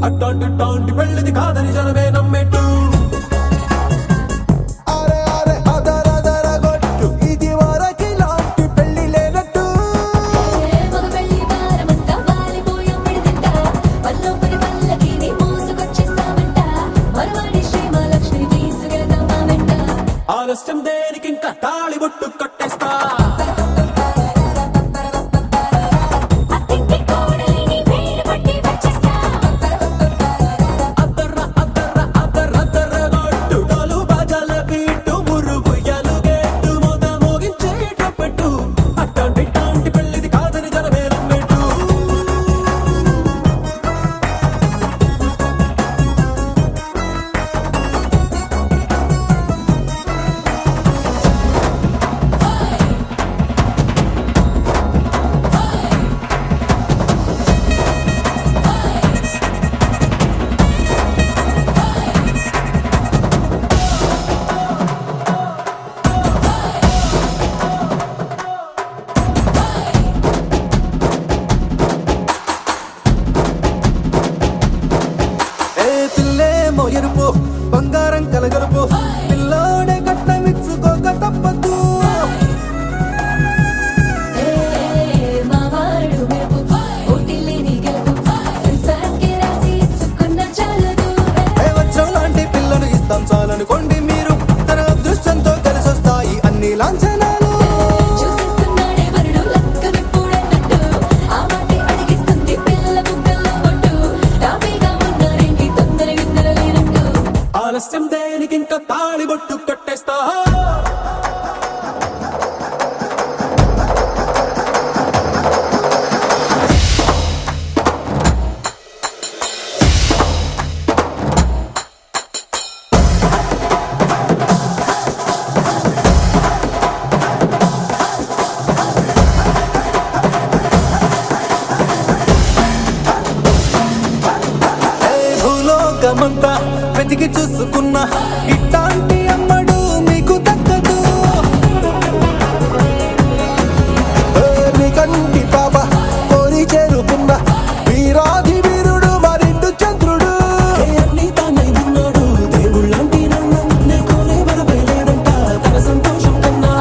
అట్టాంటి పెళ్ళిది కాదని జనమే నమ్మెట్టు ఇది వరకి లాంటి పెళ్లి లేనట్టు ఆలస్యం దేనికి ఇంకా తాళి బొట్టు కట్టేస్తా ఎరుపు బంగారం కలగలుపు పిల్లోడే కట్నమిచ్చుకోక తప్పదు వచ్చం లాంటి పిల్లను ఇస్తాం చాలనుకోండి మీరు తన అదృష్టంతో కలిసొస్తాయి అన్ని లాంఛనాలు ఆలస్యం దేనికి ఇంకా తాళి బొట్టు కట్టేస్తా భూలోకమంతా వెతికి చూసుకున్నా ఇట్లాంటి అమ్మడు మీకు దక్కదు కంటి పాప కోరి చేరుకున్న వీరాధి వీరుడు మరిండు చంద్రుడు అన్ని తానై ఉన్నాడు దేవుళ్ళంటి నన్ను కోరే వరబయలేడంట తన సంతోషం కన్నా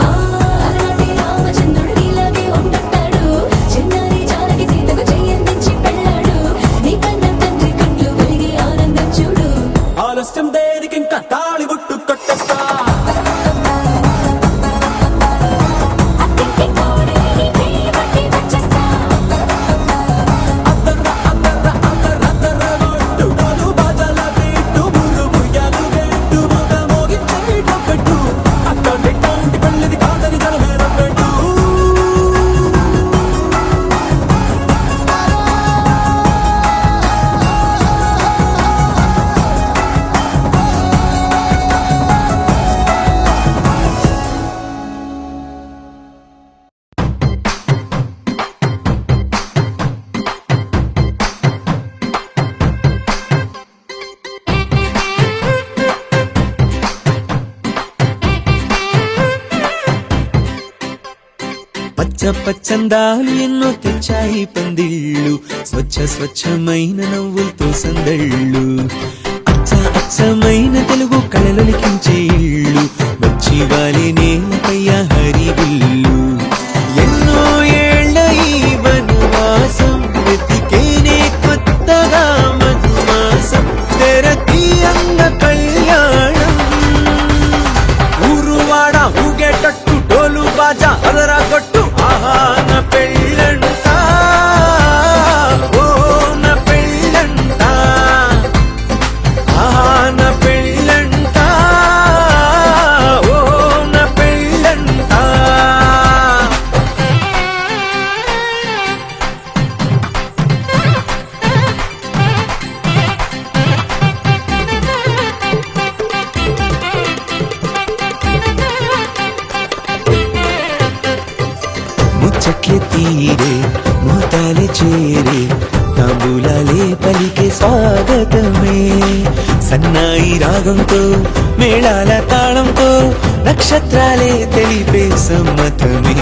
ఆలస్యం దేనికి ఇంకా తాళి బొట్టు కట్టేస్తా పచ్చందాలు ఎన్నో తెచ్చాయి పందిళ్ళు స్వచ్ఛమైన నవ్వులతో సందళ్ళు అచ్చమైన తెలుగు కళలొలికించే ఇళ్ళు వచ్చి వాలి నేలపయ్య హరివిల్లు ఎన్నో ఏళ్ల ఈ వనవాసం వెతికేనే కొత్తగా మధుమాసం తెరతీయంగ కళ్యాణం ఊరువాడ ఊగేటట్టు డోలు బాజా అదరా కొట్టు ఆహాన పెళ్ళంట ఓ నా పెళ్ళంట ఆహాన పెళ్ళంట ఓ నా పెళ్ళంట ముచ్చట్లే తీరే ముహూర్తాలే చేరే తాంబూలాలే పలికే స్వాగతమే సన్నాయి రాగంతో మేళాల తాళంతో నక్షత్రాలే తెలిపే సమ్మతమే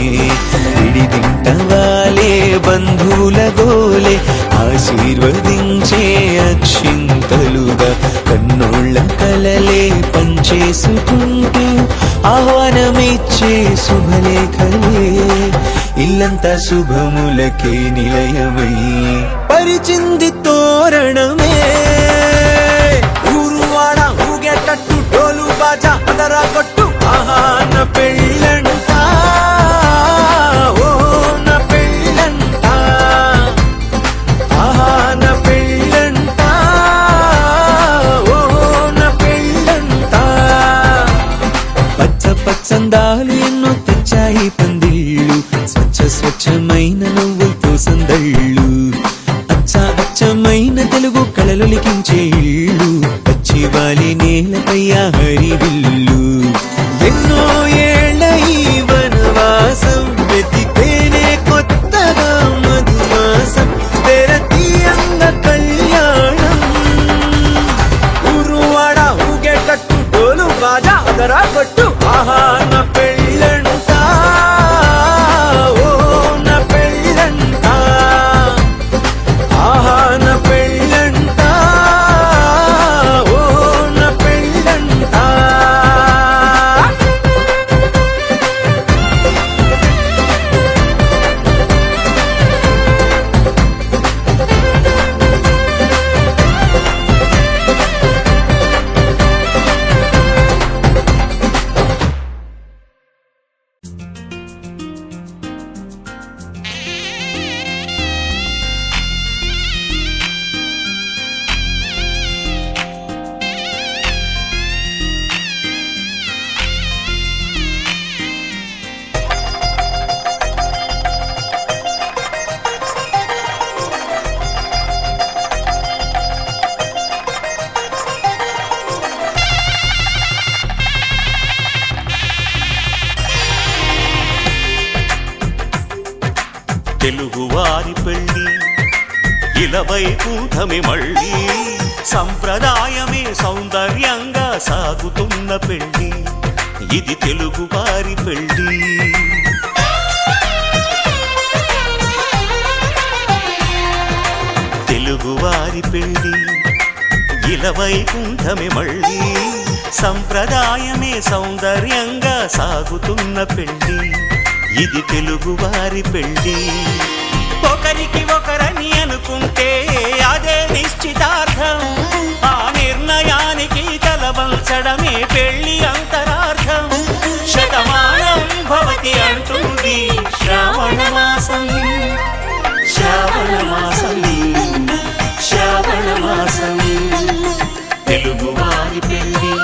విడిదింటవాలే బంధువుల గోలే ఆశీర్వదించే అక్షింతలుగా కన్నోళ్ళ కలలే పంచేసుకుంటూ ఆహ్వానమిచ్చే శుభలేఖలే ఇల్లంతా శుభములకే నిలయమై పరిచింది తోరణమే ఊరువాడ ఊగేటట్టు డోలు బాజా అదరా కొట్టు ఆహా నా పెళ్ళంట ఓ నా పెళ్ళంట ఆహా నా పెళ్ళంట ఓ నా పెళ్ళంట పచ్చ పచ్చందాలు ఎన్నో తెచ్చాయి పందిళ్ళు స్వచ్ఛమైన నువ్వులతో సందళ్ళు అచ్చమైన తెలుగు కళలు లిఖించే ఇళ్ళు పచ్చివాలి నేలపై హరివిల్లు ఎన్నో ఏళ్ళ ఈ వనవాసం వెతికేనే కొత్తగా మధుమాసం తెరతీయంగ కళ్యాణం ఊరువాడ ఊగేటట్టు డోలు బాజా అదరా కొట్టు ఆహా నా పెళ్ళంట ఓ నా పెళ్ళంట ఆహా నా పెళ్ళంట ఓ నా పెళ్ళంట తెలుగువారి పెళ్ళి ఇలవైకుంఠమే మళ్ళీ సంప్రదాయమే సౌందర్యంగా సాగుతున్న పెళ్ళి ఇది తెలుగువారి పెళ్ళి తెలుగువారి పెళ్ళి ఇలవైకుంఠమే మళ్ళీ సంప్రదాయమే సౌందర్యంగా సాగుతున్న పెళ్ళి ఇది తెలుగువారి పెళ్ళి ఒకరికి ఒకరని అనుకుంటే అదే నిశ్చితార్థం ఆ నిర్ణయానికి తలవంచడమే పెళ్ళి అంతరార్థం శతమానం భవతి అంటుంది శ్రావణ మాసం శ్రావణ మాసం శ్రావణ మాసం తెలుగువారి పెళ్ళి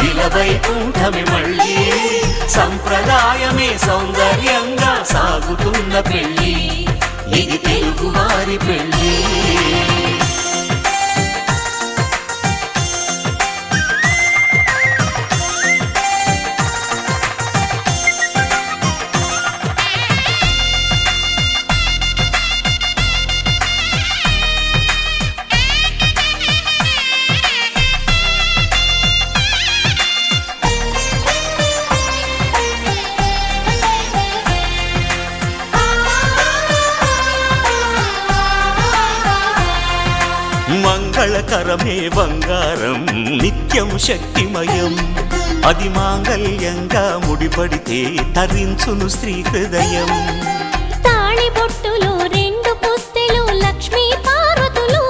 ఇలవైకుంఠమే మళ్ళీ సంప్రదాయమే సౌందర్యంగా సాగుతున్న పెళ్ళి ఇది తెలుగువారి పెళ్ళి మంగళకరమే బంగారం నిత్యం శక్తిమయం అది మాంగళ్యంగా ముడిపడితే తరించును స్త్రీ హృదయం తాళి బొట్టులో రెండు పుస్తెలు లక్ష్మీ పార్వతులు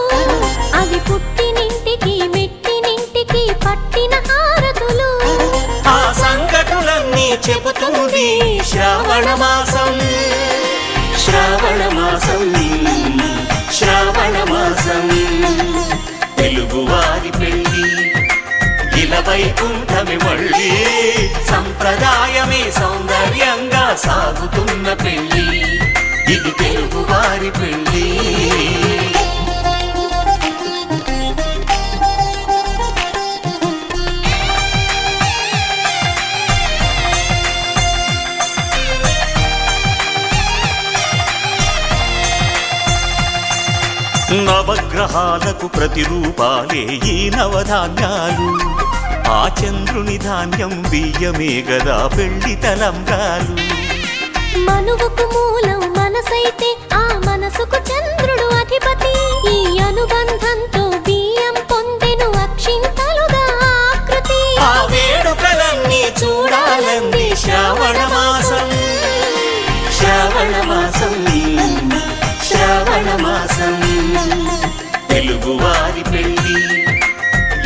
అవి పుట్టినింటికి మెట్టినింటికి పట్టిన హారతులు ఆ సంగతులన్నీ చెబుతుంది శ్రావణ మాసం శ్రావణ మాసం శ్రావణ మాసం తెలుగువారి పెళ్ళి ఇలవైకుంఠమే మళ్ళీ సంప్రదాయమే సౌందర్యంగా సాగుతున్న పెళ్ళి ఇది తెలుగువారి పెళ్ళి నవగ్రహాలకు ప్రతిరూపాలే ఈ నవధాన్యాలు. ఆ చంద్రుని ధాన్యం బియ్యమే గదా పెళ్లి తలంబ్రాలు. మనువుకు మూలం మనసైతే ఆ మనసుకు చంద్రుడు అధిపతి. ఈ అనుబంధంతో బియ్యం పొందెను అక్షింతలుగా ఆకృతి. ఆ వేడుకలన్నీ చూడాలంది శ్రావణ మాసం, శ్రావణ మాసం, శ్రావణ మాసం. తెలుగువారి పెళ్లి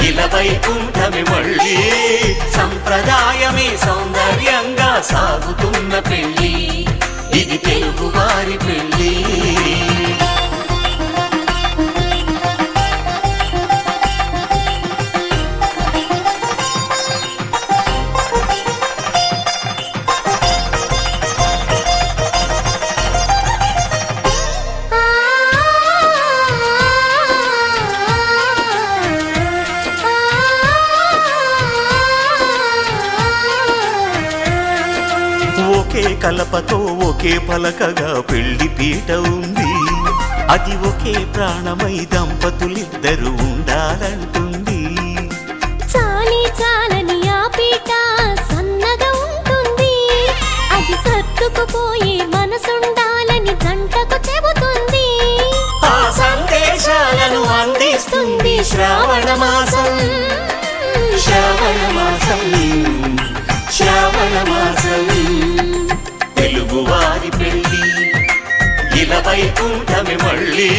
ఇలా వైకుంఠమే మళ్ళీ, సంప్రదాయమే సౌందర్యంగా సాగుతున్న పెళ్లి. ఇది తెలుగువారి పెళ్లి. ఒకే కలపతో ఒకే పలకగా పెళ్లి పీట ఉంది. అది ఒకే ప్రాణమై దంపతులిద్దరూ ఉండాలంటుంది. చాలి చాలని ఆ పీట సన్నగా ఉంటుంది. అది సర్దుకుపోయే మనసుండాలని జంటకు చెబుతుంది. ఆ సందేశాలను అందిస్తుంది శ్రావణ మాసం, శ్రావణ మాసం, శ్రావణ మాసం. తెలుగువారి పెళ్లి ఇలా వైకుంఠమే మళ్ళీ,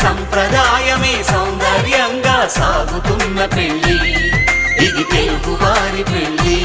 సంప్రదాయమే సౌందర్యంగా సాగుతున్న పెళ్లి. ఇది తెలుగువారి పెళ్లి.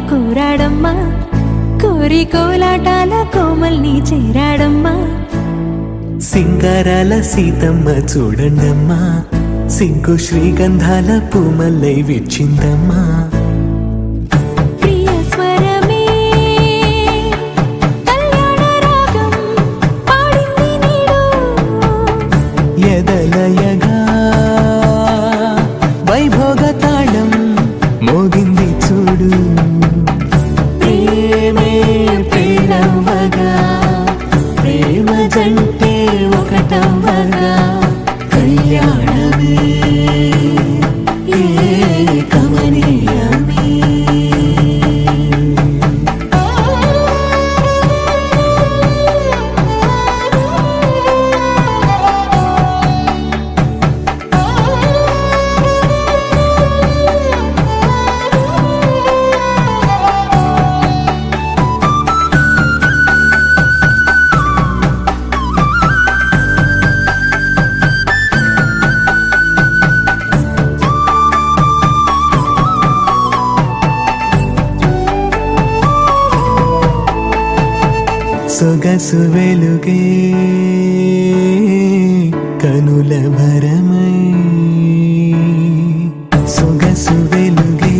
కూరాడమ్మా కోరి కోలాటాల కోమల్ని చేరాడమ్మా. సింగారాల సీతమ్మ చూడండమ్మా, సింగు శ్రీగంధాల పూమల్లై విచ్చిందమ్మా. ప్రియ స్వరమే కళ్యాణ రాగం పాడింది నీడు. ఎదలయగా వైభోగ తాళం మోగింది చూడు. ప్రేమే ప్రేరవ్వగా ప్రేమ జంటే ఒకటవ్వగా కళ్యాణమే కమనీయమే. సొగసు వెలుగే కనుల భరమై, సొగసు వెలుగే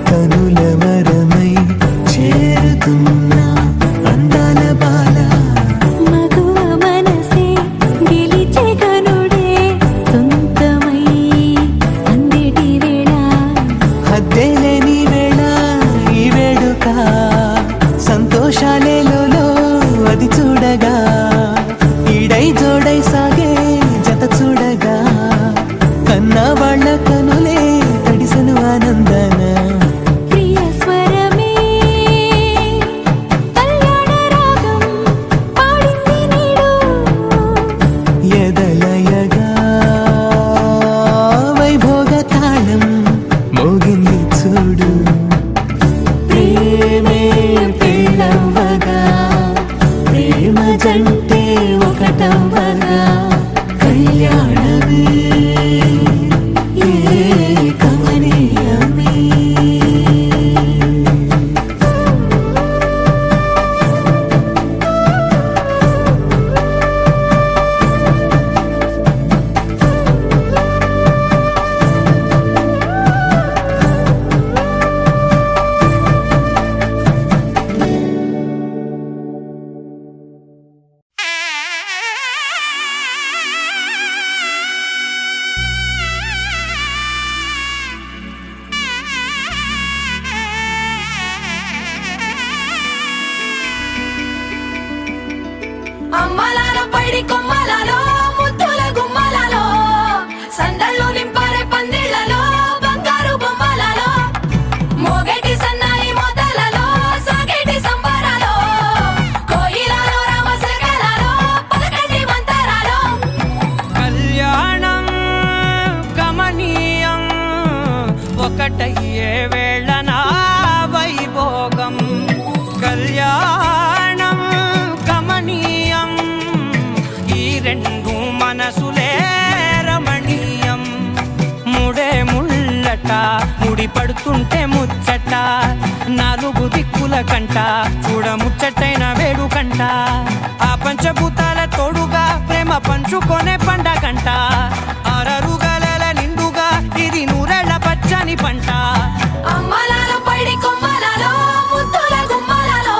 కనుల వరమై చేరుతున్న అందాల బాల. మగువ మనసే గెలిచే కనుడే సొంతమై అందేటి వేళ. హద్దేలేని వేళ ఈ వేడుక, సంతోషాలేలో అది చూడగా ఈడై జోడై సాగే జత చూడగా. ఒకటయ్యే వేళ నా వైభోగం కళ్యాణం గమనీయం ఈ రెండు మనసులే రమణీయం ముడే ముళ్ళట ముడి పడుతుంటే ముచ్చట నాలుగు దిక్కుల కంట చూడ ముచ్చటైన వేడుకంట ఆ పంచభూతాల తోడుగా ప్రేమ పంచుకొనే పండగంట ఆరరుగల నిండుగా ఇది నూరెళ్ళ పచ్చని పంట అమ్మలాలో పడి కొమ్మలలో ముద్దుల గుమ్మలలో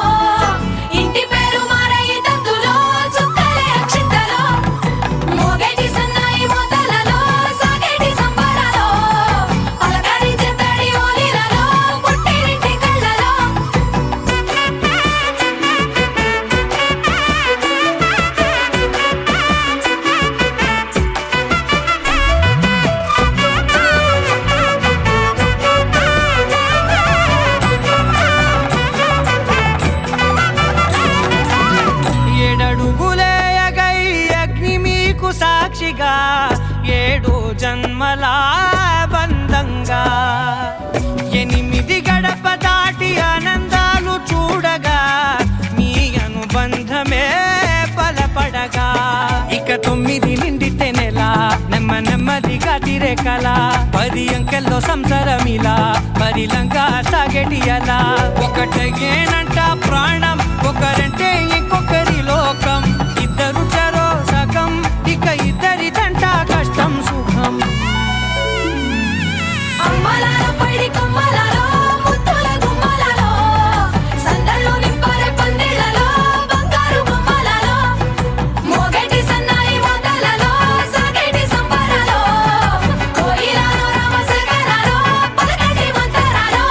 ఇంటి పేరు మారయి తందులో చుక్కలే అక్షింతలో మోగేటి సన్నాయి మోతలలో సాగేటి సంబరాలో పలకరించే తడి ఓలిలలో పుట్టినింటి కళ్ళలో ఏడడుగులేయగై అగ్ని మీకు సాక్షిగా ఏడు జన్మల బంధంగా ఎనిమిది గడప దాటి ఆనందాలు చూడగా మీ అనుబంధమే బలపడగా ఇక 9 నిండితే నెల నెమ్మదిగా తిరే కల 10 అంకెల్లో సంసారమిలా పరిలంగా సాగేటి అలా ఒకటేనంట ప్రాణం ఒకరంటే ఇంకొకరి లోకం ఇద్దరు చరో సగం ఇక ఇద్దరిదంట కష్టం సుఖం అమ్మలాలో పడి కొమ్మలలో ముద్దుల గుమ్మలలో సందళ్ళు నింపారే పందిళ్ళలో బంగారు గుమ్మలలో మోగేటి సన్నాయి మోతలలో సాగేటి సంబరాలో కోయిలలో రామశేఖరాలో పలకటి మంతరాలో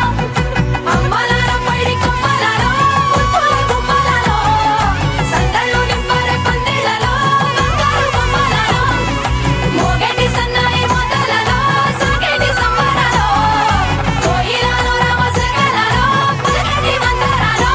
అమ్మలాలో పడి కొమ్మలలో ముద్దుల గుమ్మలలో సందళ్ళు నింపారే పందిళ్ళలో బంగారు గుమ్మలలో మోగేటి సన్నాయి మోతలలో సాగేటి సంబరాలో కోయిలలో రామశేఖరాలో పలకటి మంతరాలో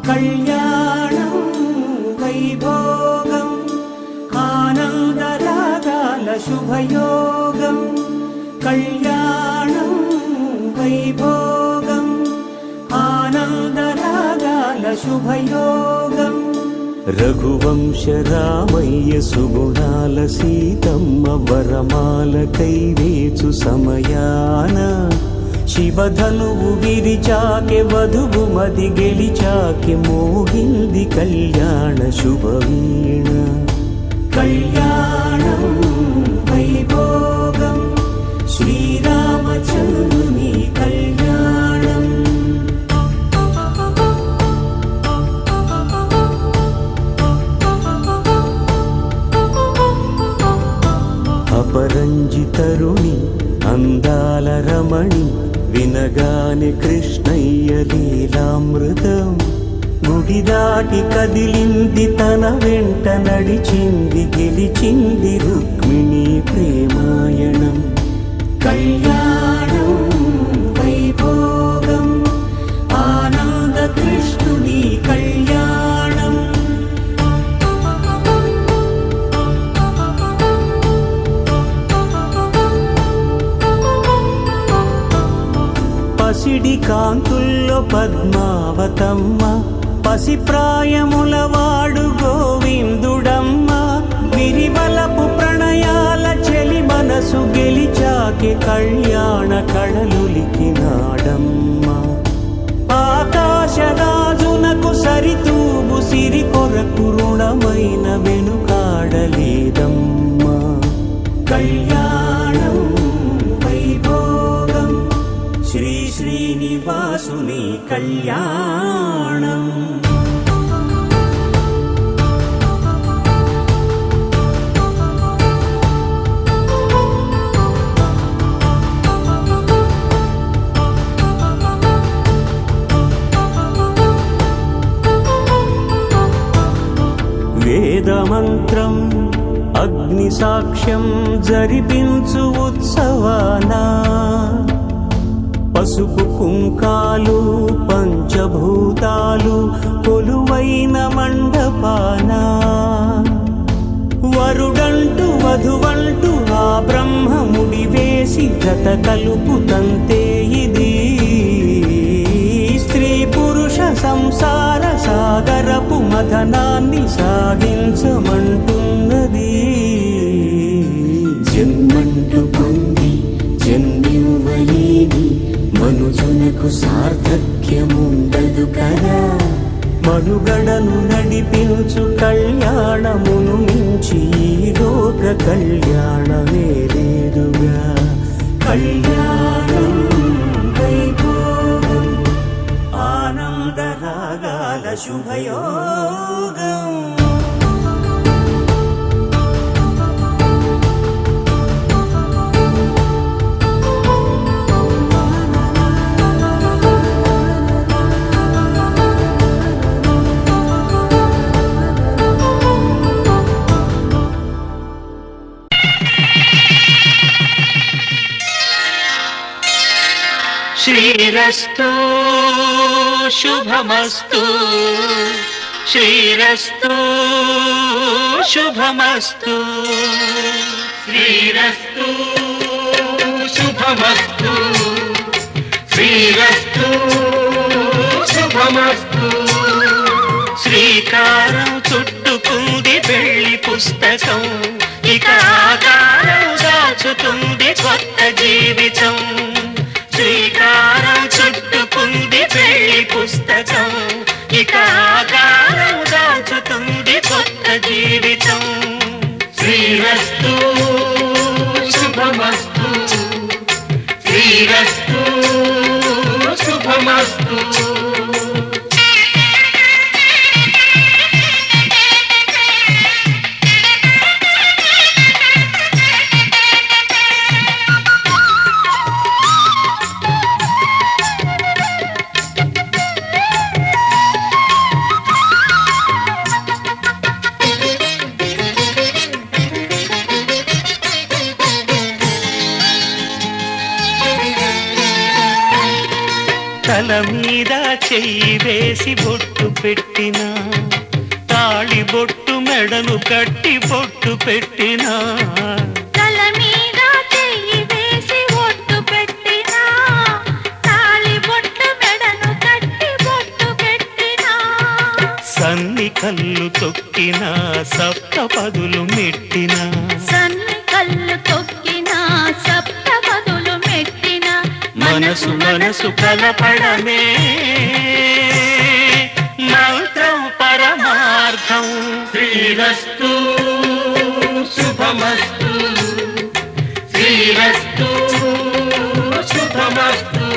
కళ్యాణం వైభోగం ఆనందరాగాల శుభయోగం కళ్యాణం వైభోగం ఆనందరాగాల శుభయోగం రఘువంశ రామయ్య సుగుణాల సీతమ్మ వరమాల కైవేచు సమయాన శివధనువు విరిచాకె వధువు మది గెలిచాకె మోగింది కళ్యాణ శుభవీణ కళ్యాణం వైభోగం శ్రీరామచంద్రుని కళ్యాణం అపరంజి తరుణి అందాల రమణి వినగానే కృష్ణయ్య లీలామృతం గుడి దాటి కదిలింది తన వెంట నడిచింది గెలిచింది రుక్మిణి ప్రేమాయణం కళ్యాణం వైభోగం ఆనంద కృష్ణుని కళ్యాణం పసిడి కాంతుల్లో పద్మావతమ్మ పసిప్రాయముల వాడు గోవిందుడమ్మ విరివలపు ప్రణయాల చెలి మనసు గెలిచాకే కళ్యాణ కళలులికినాడమ్మ ఆకాశరాజునకు సరితూగు సిరి కొరకు రుణమైన వెనుకాడలేదమ్మా కళ్యాణం వైభోగం శ్రీ శ్రీనివాసుని కళ్యాణం వేదమంత్రం అగ్ని సాక్ష్యం జరిపించు ఉత్సవాన పసుపు కుంకాలు పంచభూతాలు కొలువైన మండపాన వరుడంటూ వధువంటూ ఆ బ్రహ్మముడి వేసి జత కలుపుతంతే ఇది స్త్రీ పురుష సంసార సాగరపు మథనాన్ని సాగించమంటున్నది. జన్మంటూ పొంది జన్మివ్వలేని మనుజునకు సార్థక్యముండదు కదా. మనుగడను నడిపించు కళ్యాణమును మించి ఈ లోక కళ్యాణమే లేదుగా. కళ్యాణం వైభోగం ఆనందరాగాల శుభయోగం. శ్రీరస్తు శుభమస్తు శ్రీరస్తు శుభమస్తు శ్రీరస్తు శుభమస్తు శ్రీరస్తు శుభమస్తు. శ్రీకారం చుట్టుకుంది పెళ్లి పుస్తకం, ఇక ఆకారం దాచుతుంది కొత్త జీవితం. శ్రీకారం చుట్టుకుంది పెళ్లి పుస్తకం, ఇక ఆకారం దాచుతుంది కొత్త జీవితం. శ్రీరస్తు శుభమస్తు శ్రీరస్తు శుభమస్తు. తల మీద చెయ్యి వేసి బొట్టు పెట్టిన, తాళి బొట్టు మెడను కట్టి బొట్టు పెట్టిన. తల మీద చెయ్యి వేసి బొట్టు పెట్టిన, తాళి బొట్టు మెడను కట్టి బొట్టు పెట్టిన. సన్ని కళ్ళు తొక్కిన సప్త పదులు మెట్టిన, సన్ని కళ్ళు తొక్కిన సప్త పదులు మెట్టిన. మనసు మనసు కలపడమే మంత్రం పరమార్థం. శ్రీరస్తు శుభమస్తు శ్రీరస్తు శుభమస్తు.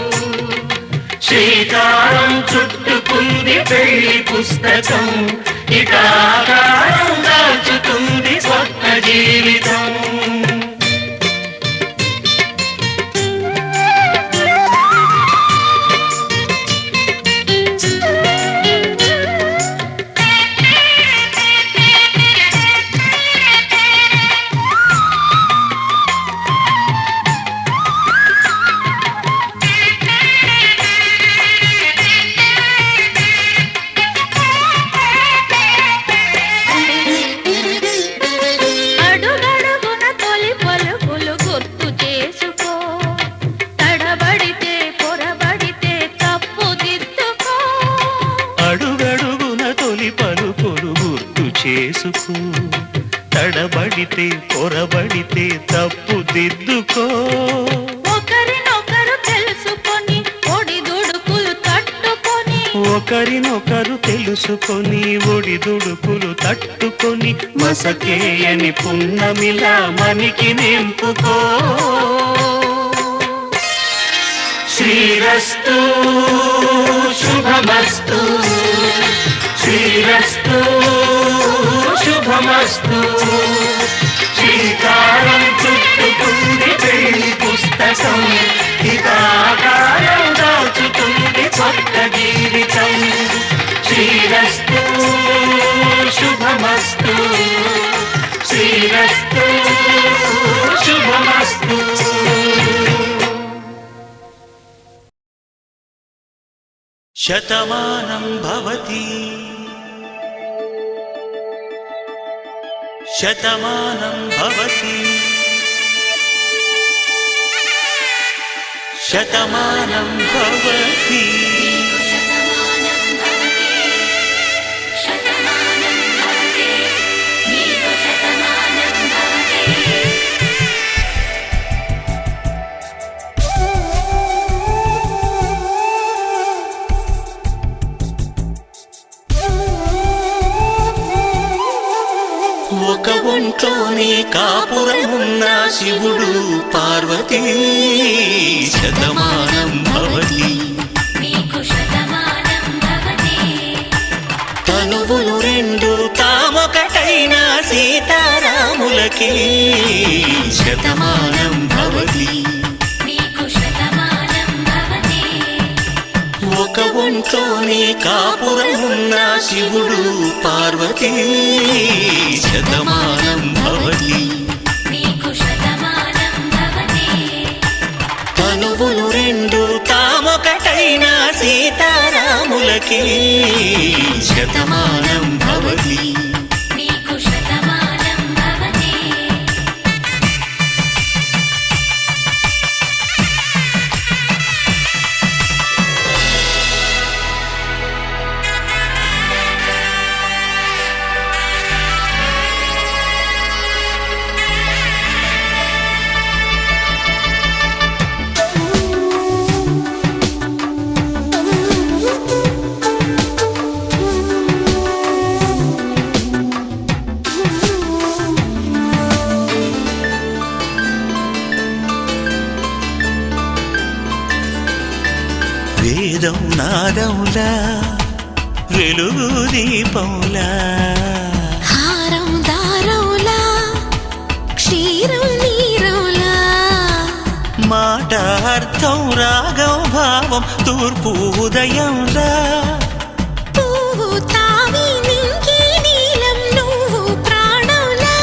శ్రీకారం చుట్టుకుంది పెళ్లి పుస్తకం, ఇక ఆకారం దాచుతుంది కొత్త జీవితం. అడుగడుగున తొలి పలుకులు గుర్తు చేసుకో, తడబడితే పొరబడితే తప్పు దిద్దుకో. అడుగడుగున తొలి పలుకులు గుర్తు చేసుకో, తడబడితే పొరబడితే తప్పు దిద్దుకో. ఒకరినొకరు తెలుసుకొని ఒడిదుడుకులు తట్టుకొని, ఒకరినొకరు తెలుసుకొని ఒడిదుడుకులు తట్టుకొని మసకేయని పున్నమిలా మనికి నింపుకో. శ్రీరస్తు శుభమస్తు శ్రీరస్తు శుభమస్తు. శ్రీకారం చుట్టుకుంది పెళ్లి పుస్తకం, ఇక ఆకారం దాచుతుంది కొత్త జీవితం. శ్రీరస్తు శుభమస్తు శ్రీరస్తు శతమానం భవతి శతమానం భవతి శతమానం భవతి శతమానం భవతి శతమానం భవతి నీకు శతమానం భవతి ఒక ఒంట్లోనే కాపురమున్న శివుడు పార్వతీ శతమానం భవతి నీకు శతమానం భవతి తనువులు రెండు తామొకటైన సీతారాములకి శతమానం భవతి నీకు శతమానం భవతి ఒక ఒంట్లోనే కాపురమున్న శివుడు పార్వతీ శతమానం భవతి నీకు శతమానం భవతి తనువులు రెండు తామొకటైన సీతారాములకి శతమానం భవతి నీకు శతమానం భవతి వేదం నాదములా వెలుగు దీపంలా హారం దారంలా క్షీరం నీరంలా మాట అర్థం రాగం భావం తూర్పు ఉదయంలా పువ్వు తావి నింగి నీలం నువ్వు ప్రాణంలా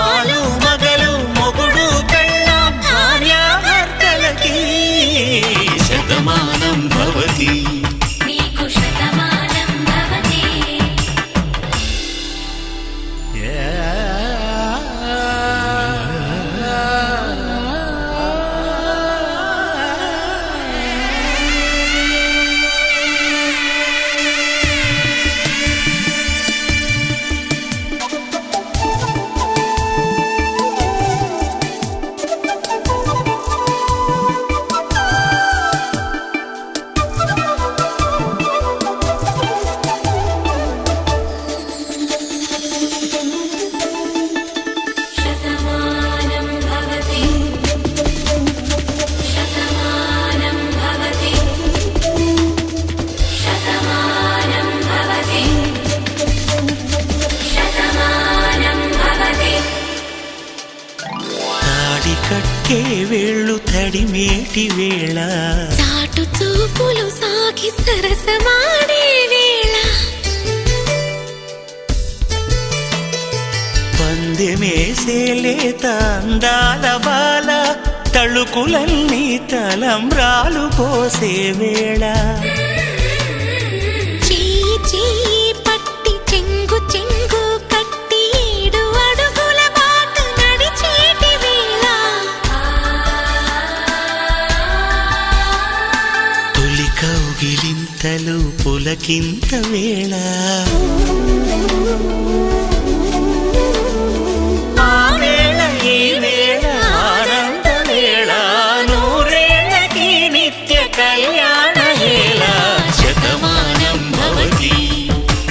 ఆలు మగలు మొగుడు కళ్ళ భార్యాభర్తలకి శతమానం భవతి నీకు శతమానం భవతి శతమానం భవతి శతమానం భవతి శతమానం భవతి శతమానం భవతి తాడి కట్టే వేళ్ళు తడిమేటి వేళ చాటు చూపులు సాగి సరసమాడే వేళ పందెమేసేలేత అందాల బాల తళుకులన్నీ తలంబ్రాలు పోసే వేళ చెయ్యి చెయ్యి పట్టి చెంగు చెంగు కట్టి 7 అడుగుల బాట నడిచేటి వేళ తొలి కౌగిలింతలు పులకింత వేళ ఆ వేళ ఈ వేళ ఆనంద వేళ నూరేళ్ళకి నిత్య కళ్యాణ వేళ శతమానం భవతి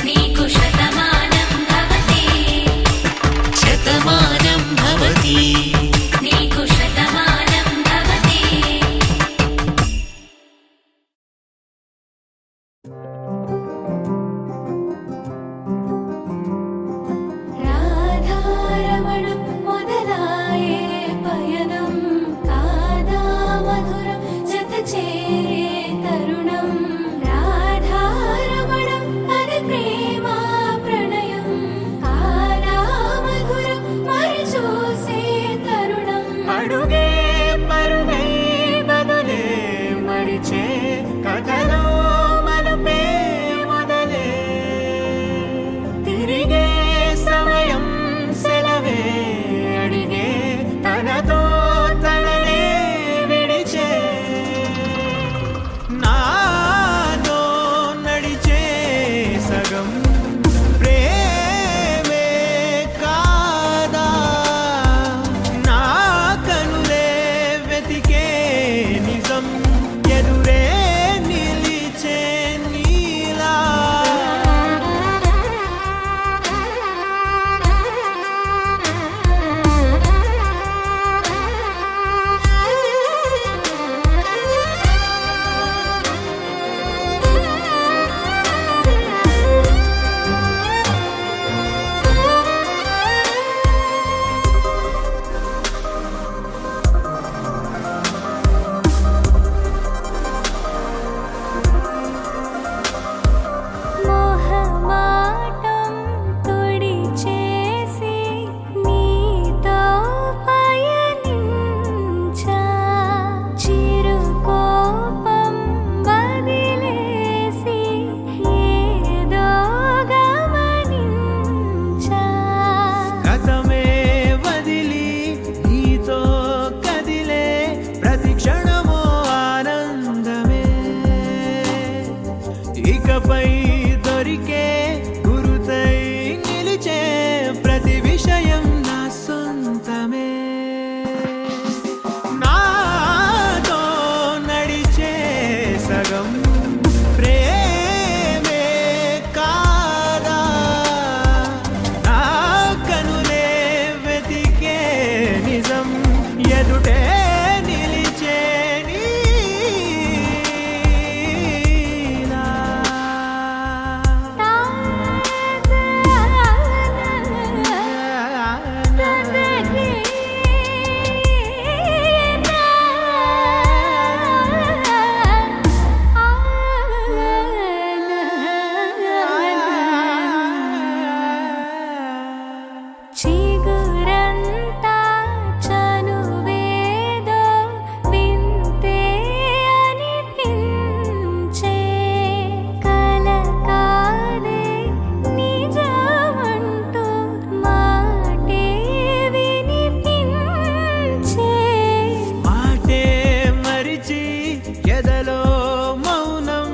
నీకు శతమానం భవతి శతమానం భవతి నీకు శతమానం భవతి ఎదుటే నిలిచే నీలా. చిగురంతా చనువేదో వింతే అనిపించే కల కాదే నిజమంటూ మాటే వినిపించే మాటే మరిచి ఎదలో మౌనం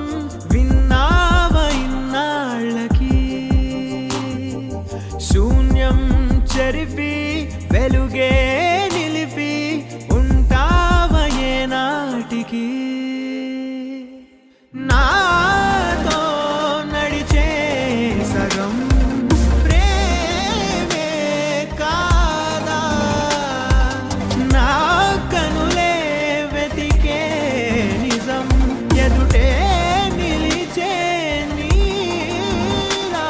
విన్నావ ఇన్నాళ్ళకి శూన్యం చెరిపి వెలుగే నిలిపి ఉంటావ ఏనాటికి నాతో నడిచే సగం ప్రేమే కాదా నా కనులే వెతికే నిజం ఎదుటే నిలిచే నీలా.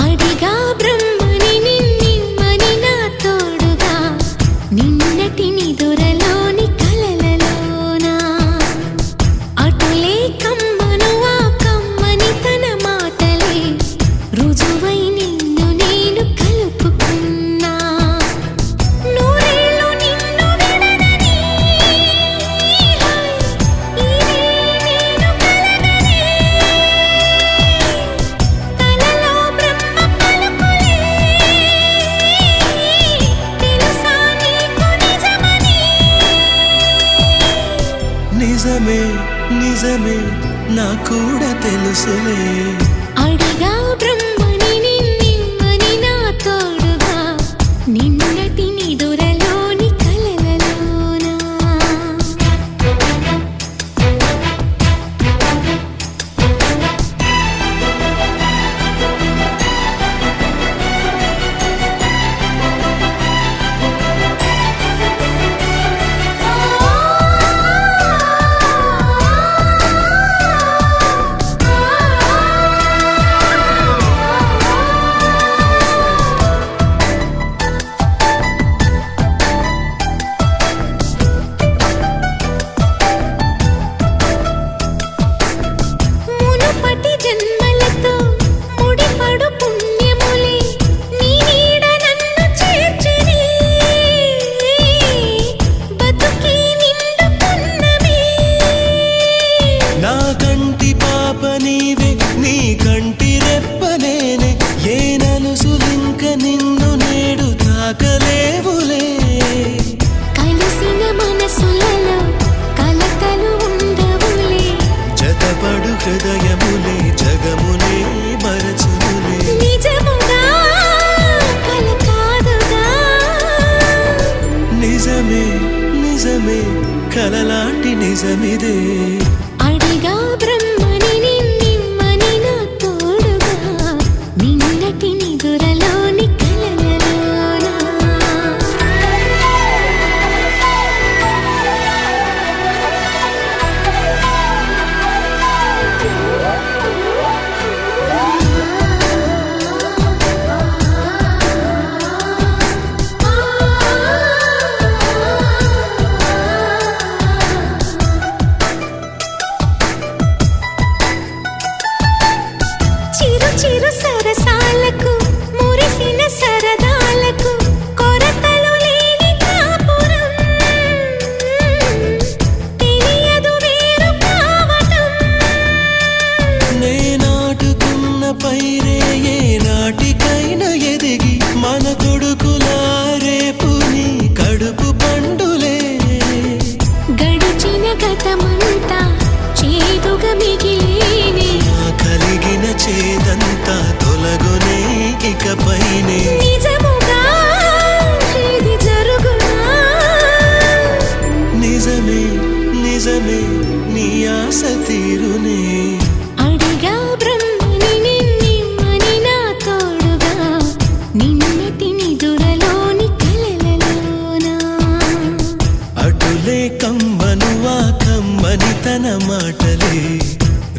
అడిగా బ్రహ్మని నిన్నమ్మని నా తోడుగా నిన్నటి నిదురలోని కలలలోనా అటులే కమ్మను ఆ కమ్మని తన మాటలే రుజువై నిన్ను నేను కలుపుకున్నా నూరేళ్ళు నిన్ను విడనని ఇదే నేను కలనని కలలో బ్రహ్మ పలుకులే తెలుసా నీకు నిజమని నిజమే నిజమే నా కూడా తెలుసులే అడిగా బ్రహ్మని నిన్నమ్మని నా తోడుగా నిన్నటి నిదురలోని కలలలోనా మునుపటి జన్మలతో ముడిపడు పుణ్యములే నీ నీడ నన్ను చేర్చిని బతుకి నిండు పున్నమే నా కంటి పాప నీవే నీ కంటి రెప్పనేనే ఏ నలుసులింక నిన్ను నేడు తాకలేవులే కలిసిన మనసులలో కలకలు ఉండవులే జతపడు హృదయములే జగమునే మరచులే నిజముగా కల కాదుగా నిజమే నిజమే కలలాంటి నిజమిదే అడిగా బ్రహ్మని నిన్నమ్మని నా తోడుగా నిన్నటి నిదురలోని కలలలోనా ఇకపైనే నిజముగా ఇది జరుగునా నిజమే నిజమే నీ ఆశ తీరునే అడిగా బ్రహ్మని నిన్నిమ్మని నా తోడుగా నిన్నటి నిదురలోని కలలలోనా అటులే కమ్మను ఆ కమ్మని తన మాటలే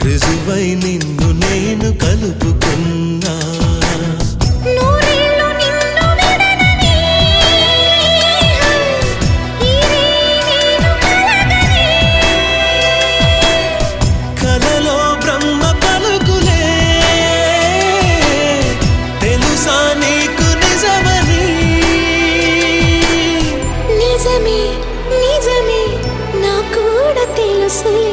రుజువై నిన్ను నేను కలుపుకున్నా నూరేళ్ళు నిన్ను విడనని నేను కలగని కలలో బ్రహ్మ పలుకులే తెలుసా నీకు నిజమని నిజమే నిజమే నా కూడా తెలుసులే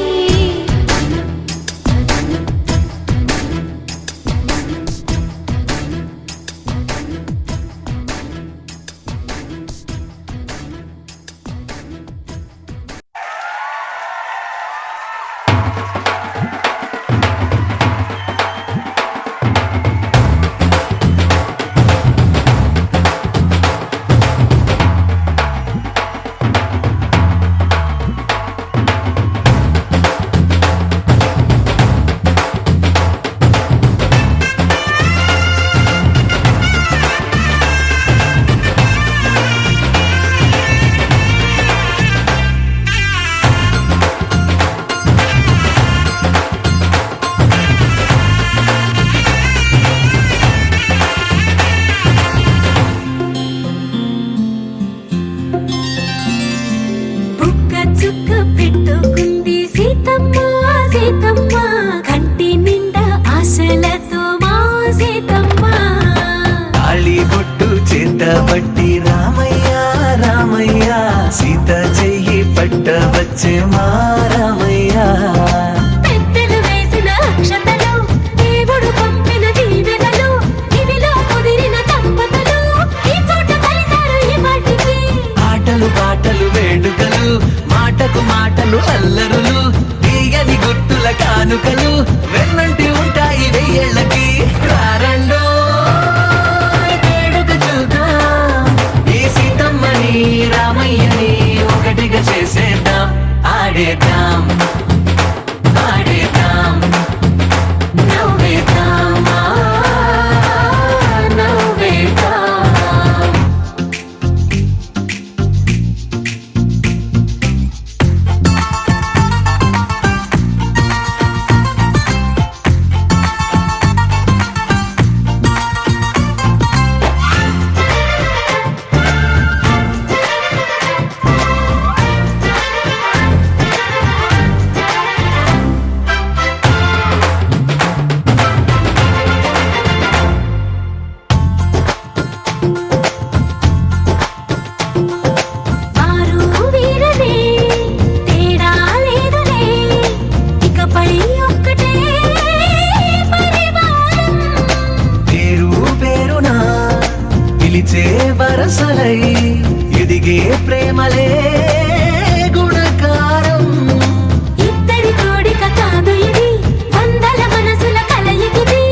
బుక్క చుక్క పెట్టుకుంది సీతమ్మ సీతమ్మ కంటి నిండా ఆశలతో మా సీతమ్మ తాళి బొట్టు చేత పట్టి రామయ్య రామయ్య సీత చెయ్యి పట్ట వచ్చే మా రామయ్య పెద్దలు వేసిన అక్షతలు దేవుడు పంపిన దీవెనలు ఇవిలో కుదిరిన దంపతులు ఈ చోట కలిశారు ఈ పాటికి ఆటలు పాటలు వేడుకలు మాటకు మాటలు అల్లరులు తీయని గుర్తుల కానుకలు వెన్నంటి ఉంటాయి వెయ్యేళ్ళకి రారండో వేడుక చూద్దాం ఈ సీతమ్మని రామయ్యని ఒకటిగా చేసేద్దాం ఆడేద్దాం ఆడేద్దాం నవ్వేద్దాం నవ్వేద్దాం వారు వీరనే తేడా లేదులే ఇకపై ఒక్కటే పరివారం పేరు పేరునా పిలిచే వరసలై ఎదిగే ప్రేమలే గుణకారం ఇద్దరి కోడిక కాదు ఇది వందల మనసుల కలయికిది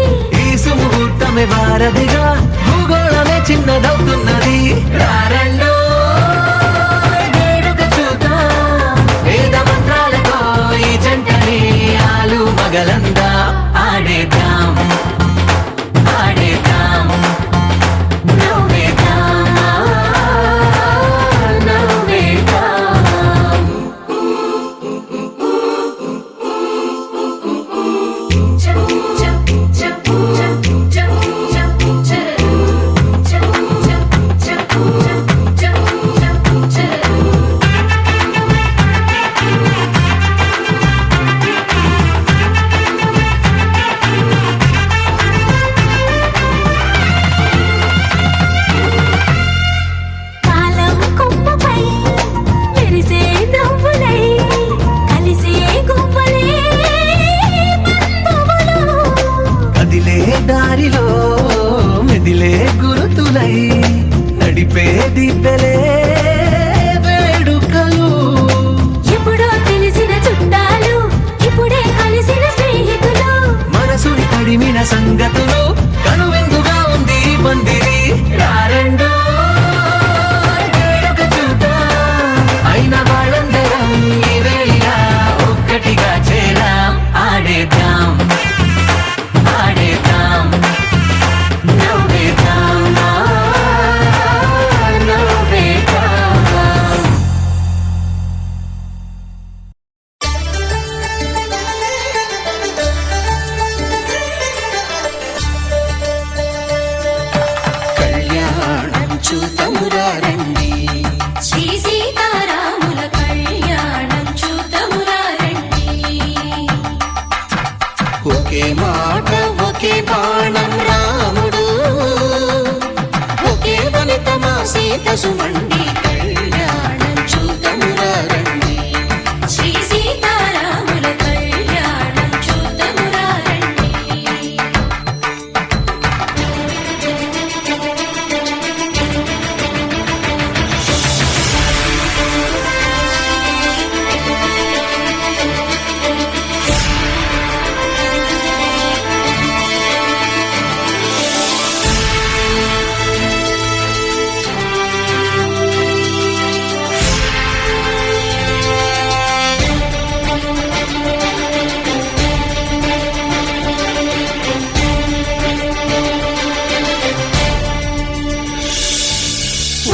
ఈ సుముహూర్తమే వారధిగా భూగోళమే చిన్నదవుతున్నది రారండో వేడుక చూద్దాం వేద మంత్రాలతో ఈ జంటని ఆలు మగలందా ఆడేద్దాం ఆడేద్దాం నవ్వేద్దాం నవ్వేద్దాం కాలం కొమ్మపై మెరిసే నవ్వులై కలిసే గువ్వలే బంధువులు కదిలే దారిలో మెదిలే గురుతులై నడిపే దిబ్బెలే వేడుకలు ఎప్పుడో తెలిసిన చుట్టాలు ఇప్పుడే కలిసిన స్నేహితులు మనసుని తడిమిన సంగతులు కనువిందుగా ఉంది ఈ బంధం చూతమురా రండి. శ్రీ సీతారాముల కళ్యాణం చూతమురా రండి. ఒకే మాట ఒకే బాణం రాముడు, ఒకే వనిత మా సీత సుమండి కళ్యాణం చూతమురా రండి. శ్రీ సీతారాముల కళ్యాణం చూతమురా రండి.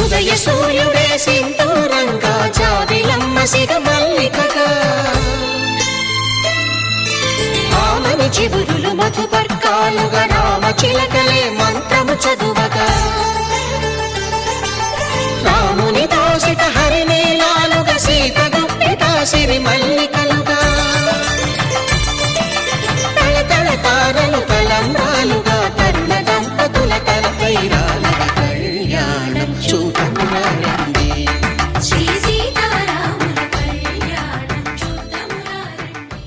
ఉదయ సూర్యుడే సింధూరంగా జాబిలమ్మ సిగ మల్లికగా, ఆమని చివురులు మధుపర్కాలుగా రామ చిలకలే మంత్రము చదువగా, రాముని దోసిట హరినీలాలుగా సీత గుప్పిట సిరి మల్లికలుగా, తళతళ తారలు తలంబ్రాలుగా తరుణ దంపతుల తలపైరాలుగా కళ్యాణం చూతమురా రండి. శ్రీ సీతారాముల కళ్యాణం చూతమురా రండి.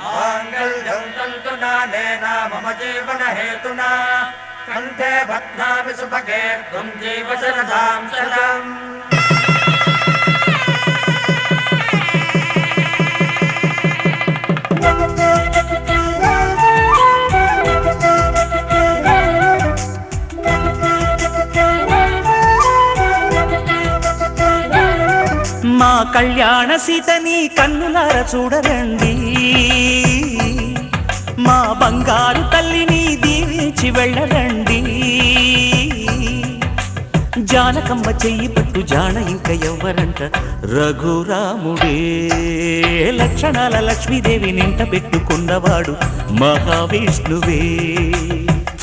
माङ्गल्यं तन्तुनानेन मम जीवनहेतुना कण्ठे बध्नामि सुभगे त्वं जीव शरदां शरम्. మా కళ్యాణ సీతని కన్నులార చూడరండి, మా బంగారు తల్లిని దీవించి వెళ్ళరండి. జానకమ్మ చెయ్యి పట్టు జాన ఇంక ఎవ్వరంట, రఘురాముడే లక్షణాల లక్ష్మీదేవి నింట పెట్టుకున్నవాడు మహావిష్ణువే.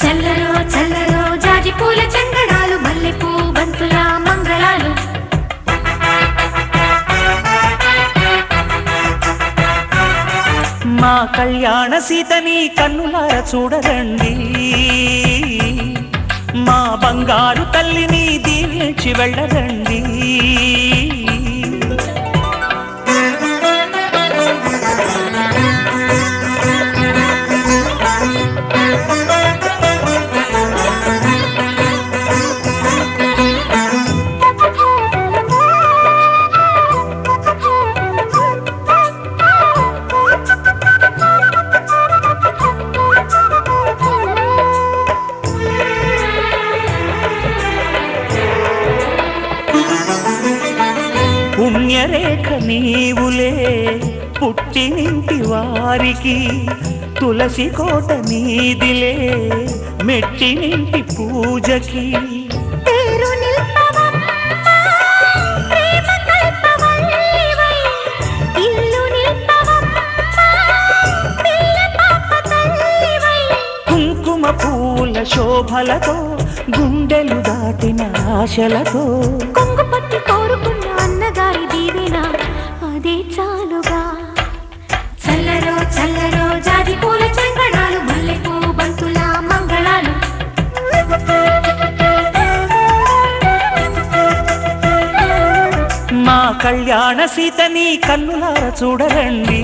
చల్లరో చల్లరో జాజి పూల చందనాలు మల్లెపూ బంతుల మంగళాలు, మా కళ్యాణ సీతని కన్నులార చూడరండి, మా బంగారు తల్లిని దీవించి వెళ్ళరండి. పుణ్యరేఖ నీవులే పుట్టినింటి వారికి, తులసి కోట నీదిలే మెట్టినింటి పూజకి. పేరు నిల్పవమ్మ ప్రేమ కల్పవల్లివై, ఇల్లు నిల్పవమ్మ పిల్ల పాప తల్లివై. కుంకుమ పూల శోభలతో గుండెలు దాటిన ఆశలతో, కొంగు పట్టి కోరుకున్న అన్నగారి దీవెన అదే చాలుగా. చల్లరో చల్లరో జాజి పూల చందనాలు మల్లెపూ బంతుల మంగళాలు, మా కళ్యాణ సీతని కన్నులార చూడరండి,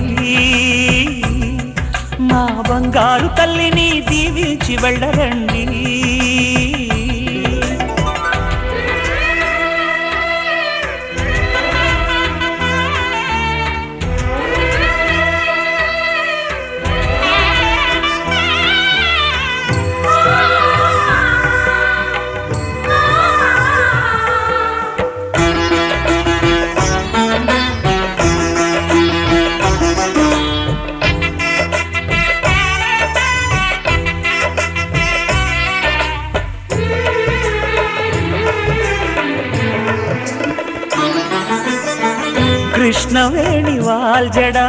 మా బంగారు తల్లిని దీవించి వెళ్ళరండి. వీణవేణి వాల్జడా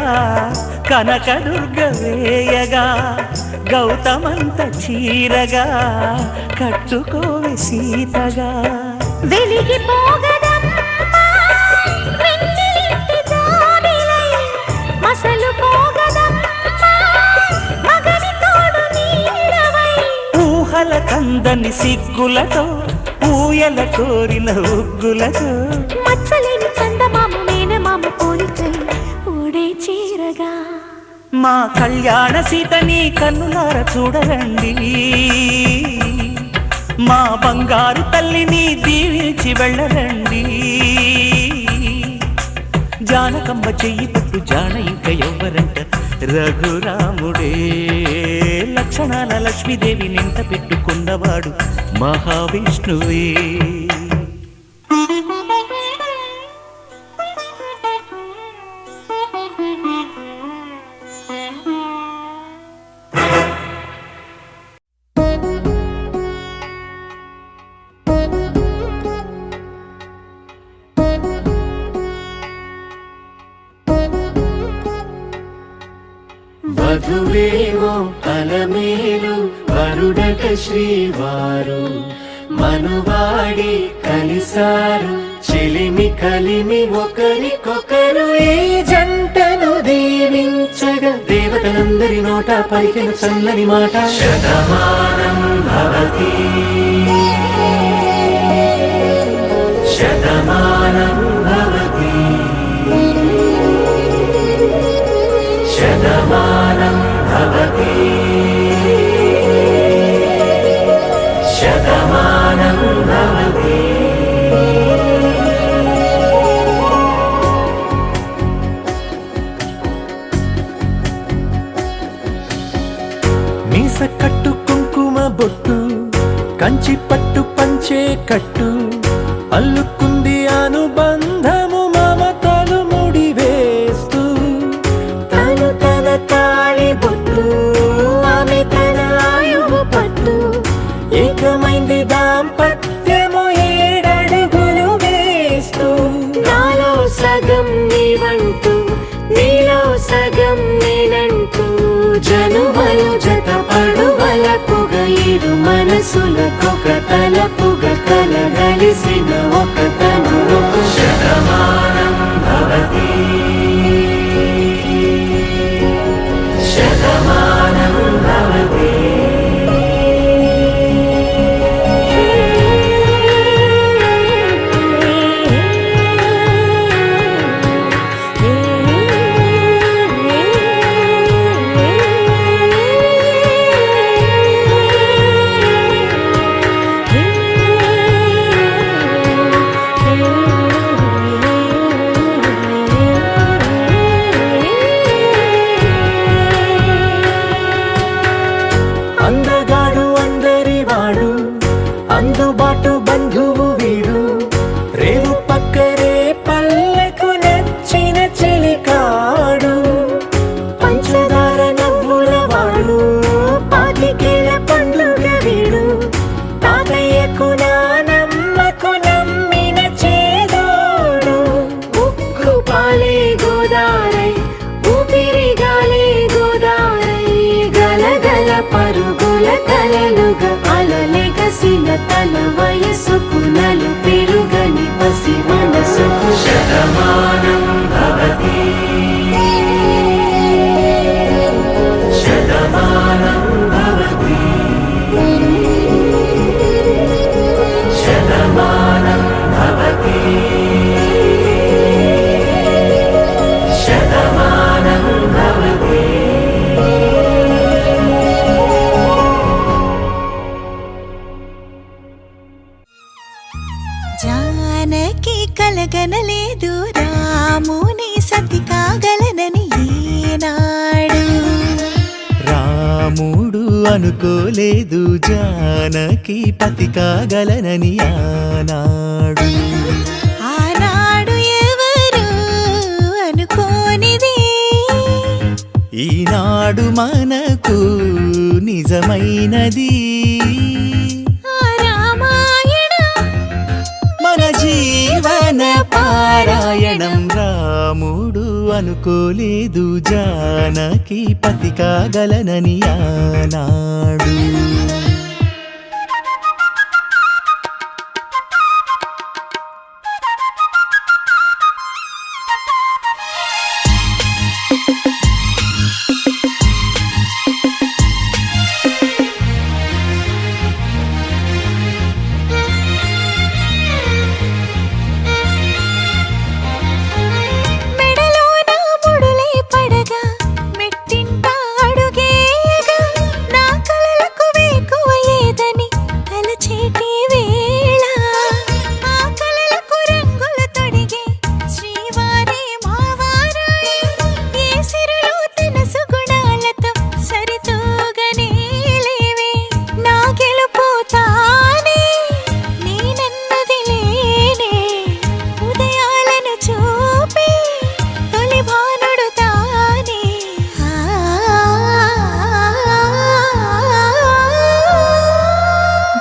కనకదుర్గ వేయగా గౌతమంత చీరగా కట్టుకోవే సీతగా వెలిగిపోగదమ్మా వెన్నెలింటి జాబిలై మసలు పోగదమ్మా మగని తోడు నీడవై ఊహల కందని సిగ్గులతో ఊయల కోరిన ఉగ్గులతో మచ్చలేని చందమామ మేనమామ పోలికై ఊడే చీరగా మా కళ్యాణ సీతని కన్నులార చూడరండి మా బంగారు తల్లిని దీవించి వెళ్ళరండి జానకమ్మ చెయ్యి పట్టు జాన ఇంక ఎవ్వరంట రఘురాముడే లక్షణాల లక్ష్మీదేవి నింట పెట్టుకున్నవాడు మహావిష్ణువే వధువేవో అలమేలు వరుడట శ్రీవారు మనువాడి కలిసారు చెలిమి కలిమి ఒకరికొకరు ఈ జంటను దీవించగా దేవతలందరి నోట పలికిన చల్లని మాట శతమానం భవతి శతమానం భవతి శతమానం భవతి శతమానం భవతి మీస కట్టు కుంకుమ బొట్టు కంచి పట్టు పంచే కట్టు అల్లుకుంది అనుబంధము మమతలు ముడివేస్తూ తను తన తాళి బొట్టు ఆమె తన ఆయువు పట్టు ఏకమైంది దాంపత్యము ఏడడుగులు వేస్తూ నాలో సగం నీవంటూ నీలో సగం నేనంటూ జనుమలు జత పడువలకుగ ఇరు మనసులకొక తలపుగ కలగలిసిన ఒక తను శతమానం భవతి శతమానం భవతి అందగాడు అందరి వాడు అందుబాటు బంధువు వీడు రేవు పక్కరే పల్లెకు నచ్చిన చెలికాడు పంచదార నవ్వుల వాడు పాతికేల పండుగ వీడు తాతయ్యకు నానమ్మకు నమ్మిన చేదోడు ఉక్కు పాలే గోదారై ఊపిరి గాలే గోదారై గలగల పరుగుల కలలుగా అలలెగసిన తన వయసుకు నలు పెరుగని పసి మనసుకు శతమానం భవతి శతమానం భవతి శతమానం భవతి శతమానం భవతి జానకి కలగనలేదు రాముని సతి కాగలనని ఈనాడు రాముడు అనుకోలేదు జానకి పతి కాగలనని ఆనాడు ఆనాడు ఎవరు అనుకోనిది ఈనాడు మనకు నిజమైనది ఆ రామాయణం మన జీవన పారాయణం రాముడు అనుకోలేదు జానకి పతి కాగలనని ఆనాడు. మెడలోన ముడులే పడగా మెట్టింట అడుగేయగా నా కలలకు వేకువ ఏదని తలచేటి వేళ ఆ కలలకు రంగుల తొడిగే శ్రీవారి మావారాయే ఏ సిరులు తన సుగుణాలతో సరితూగనే లేవే నా గెలుపు తానే నేనన్నది లేనే ఉదయాలను చూపే తొలి భానుడు తానే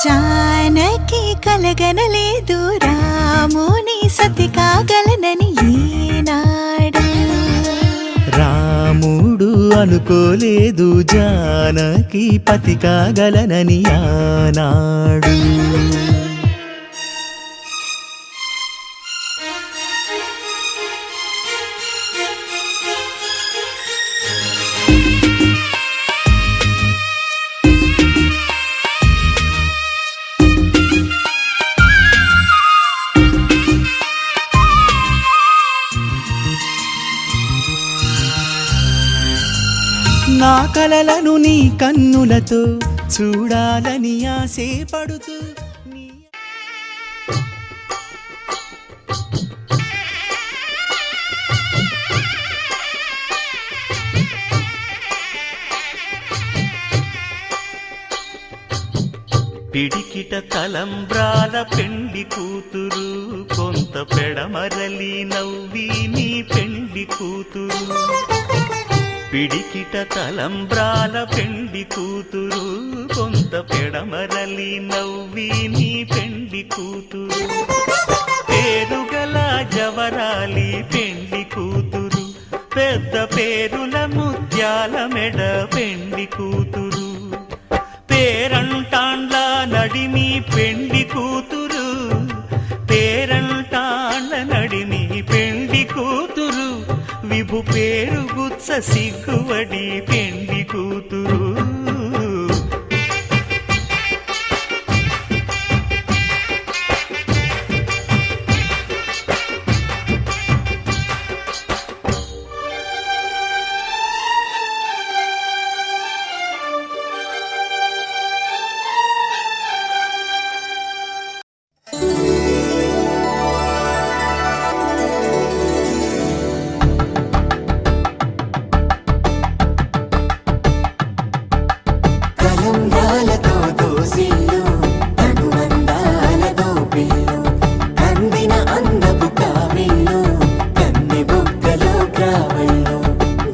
జానకి కలగనలేదు రాముని సతి కాగలనని ఈనాడు. రాముడు అనుకోలేదు జానకి పతి కాగలనని ఆనాడు. నా కలలను నీ కన్నులతో చూడాలని ఆశే పడుతూ నీ పిడికిట తలంబ్రాల పెండి కూతురు కొంత పెడమరలి నవ్వి నీ పెండి కూతురు. పిడికిట తలంబ్రాల పెండి కూతురు కొంత పెడమరలి నవ్వి నీ పెండి కూతురు. పేరుగల జవరాలి పెండి కూతురు పెద్ద పేరుల ముత్యాల మెడ పెండి కూతురు. పేరంటాండ్ల నడిమి పెండి కూతురు పేరంటాండ్ల నడిమి పెండి కూతురు. విభు పేరు గుత్స సిగ్గువడి పెండి కూతురు. కలంబ్రాలతో దోసిల్లు తనువందాలతో పిల్లు కందిన అందపు కావిళ్ళు కన్నె బొగ్గలో గ్రావళ్ళు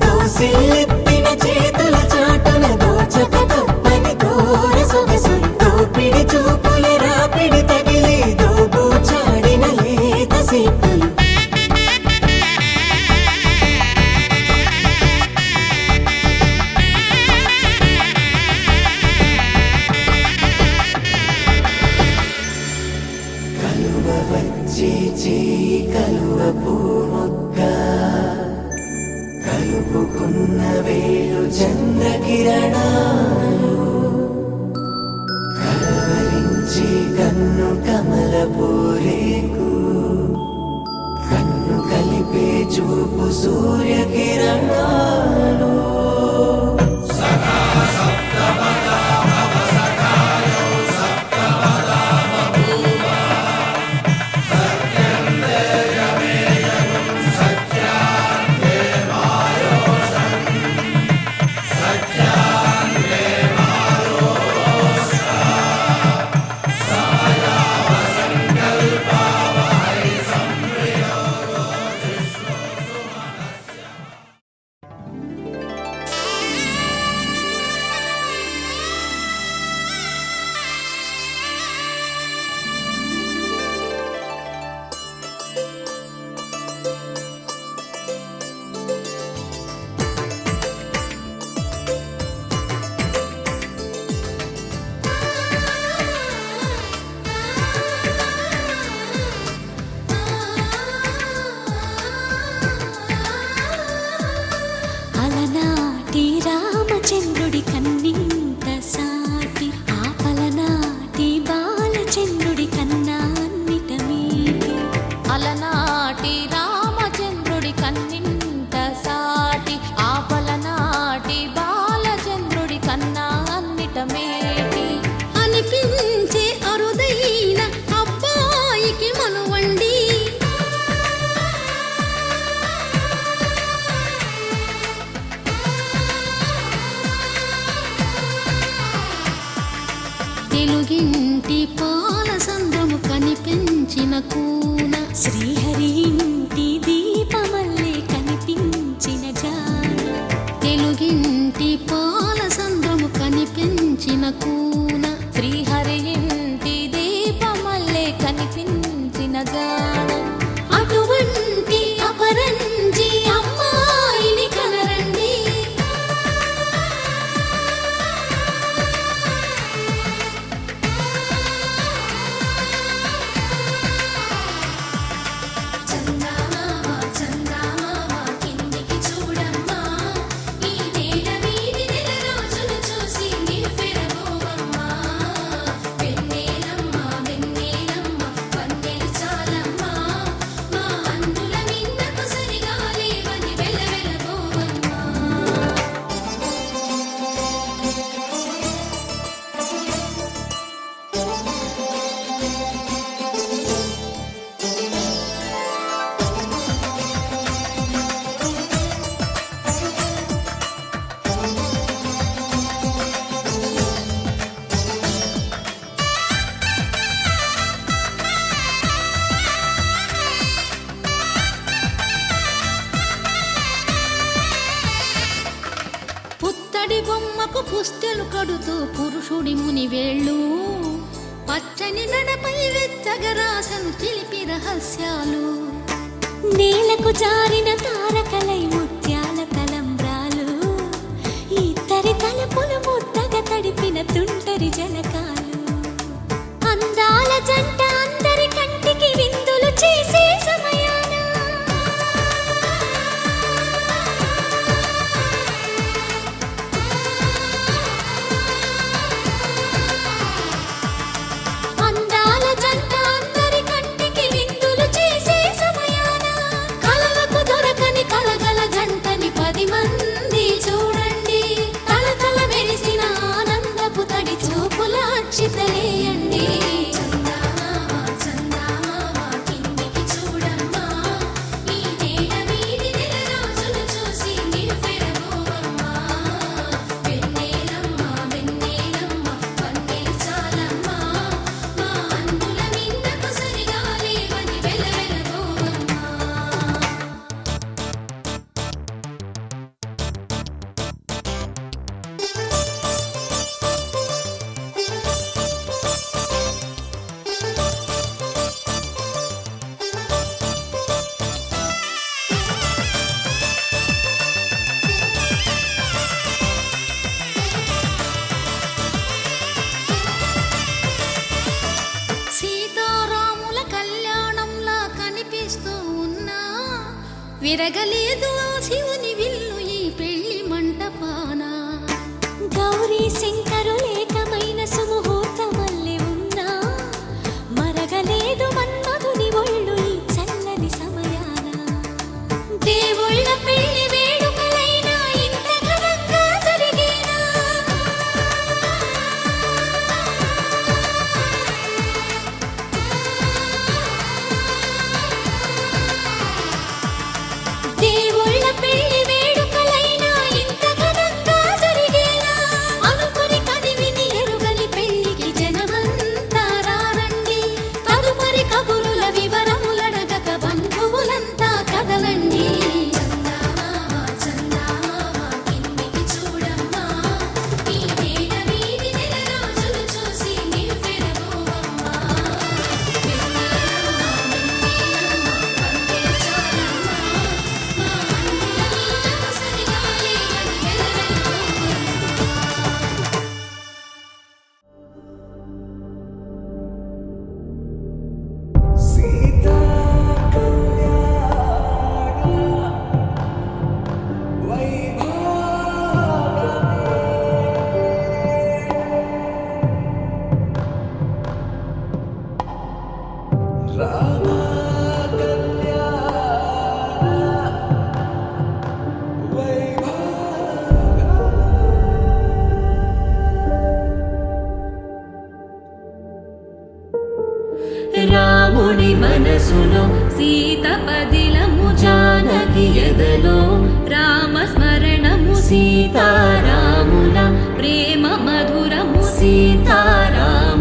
దోసిల్లెత్తిన చేతుల చాటున దోచక తప్పని దూర సొగసులు దోపిడి చూపుల రాపిడి తగిలి దోబూచాడిన లేత సీపులు. కలువ వచ్చే చేయి కలువ పూముక్క కలుపుకున్న వేలు చంద్రకిరణాలు కలవరించే కన్ను కమల పూరేకు కన్ను కలిపే చూపు సూర్యకిరణాలు. తెలుగింటి పాల సంద్రము కనిపించిన కూన శ్రీహరి ఇంటి దీపమల్లే కనిపించిన జాన తెలుగింటి పాల సంద్రము కనిపించిన కూన శ్రీహరి ఇంటి దీపమల్లే కనిపించిన జాన అటువంటి అపరంజి అమ్మాయిని కనరండి చందమామ చందమామ కిందికి చూడమ్మా ఈ నేల మీది నెల రోజులు చూసి నివ్వెరబోవమ్మా వెన్నెలమ్మ వెన్నెలమ్మ వన్నెలు చాలమ్మా మా అందుల మిన్నకు సరిగా లేవని వెలవెలబోవమ్మా పుత్తడి బొమ్మకు పుస్తెలు కడుతూ పురుషుడి ముని వేళ్ళు పచ్చని మెడపై వెచ్చగరాసను చిలిపి రహస్యాలు నేలకు జారిన తారకలై ముత్యాల తలంబ్రాలు ఇద్దరి తలపులు ముద్దగా తడిపిన తుంటరి జలకాలు అందాల జంట అందరి కంటికి విందులు చేసే సమయాన అందాల జంట అందరి కంటికి విందులు చేసే సమయాన కలలకు దొరకని కలగల జంటని 10 మంది చూడండి తలతల మెరిసిన ఆనందపు తడి చూపుల అక్షితలేయండి చందమామ చందమామ కిందికి చూడమ్మా ఈ నేల మీది నెల రోజులు చూసి నివ్వెరబోవమ్మా వెన్నెలమ్మ వెన్నెలమ్మ వన్నెలు చాలమ్మా మా అందుల మిన్నకు సరిగా లేవని వెలవెలబోవమ్మా సీతారాముల కళ్యాణంలా కనిపిస్తూ ఉన్నా విరగలేదు ఆ శివుని విల్లు ఈ పెళ్లి మంటపాన గౌరీ శంకరులేకమైన సుముహూర్తమల్లె ఉన్నా మరగలేదు మన్మధుని ఒళ్ళు ఈ చల్లని సమయాన దేవుళ్ళ పెళ్లి వేడుకలైనా ఇంత ఘనంగా జరిగేనా దేవుళ్ళ పెళ్లి వేడుకలైనా ఇంత ఘనంగా జరిగేనా అనుకుని కదివిని ఎరుగని పెళ్లికి జనమంతా రారండి తదుపరి కబురుల వివరములడగక బంధువులంతా కదలండి చందమామ చందమామ కిందికి చూడమ్మా ఈ నేల మీది నెల రోజులు చూసి నివ్వెరబోవమ్మా వెన్నెలమ్మ వెన్నెలమ్మ వన్నెలు చాలమ్మా మా అందుల మిన్నకు సరిగా లేవని వెలవెలబోవమ్మా సీతా రాముడి మనసులో సీత పదిలము జానకి ఎదలో రామస్మరణము సీతారాముల ప్రేమ మధురము సీతారామ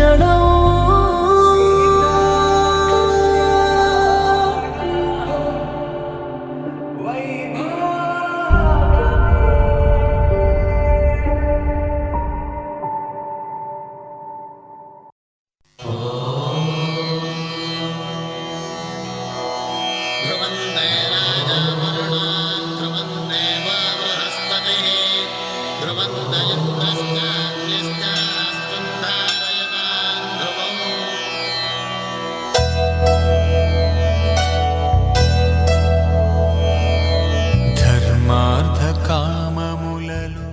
క్షణం ధర్మార్థ కామములలో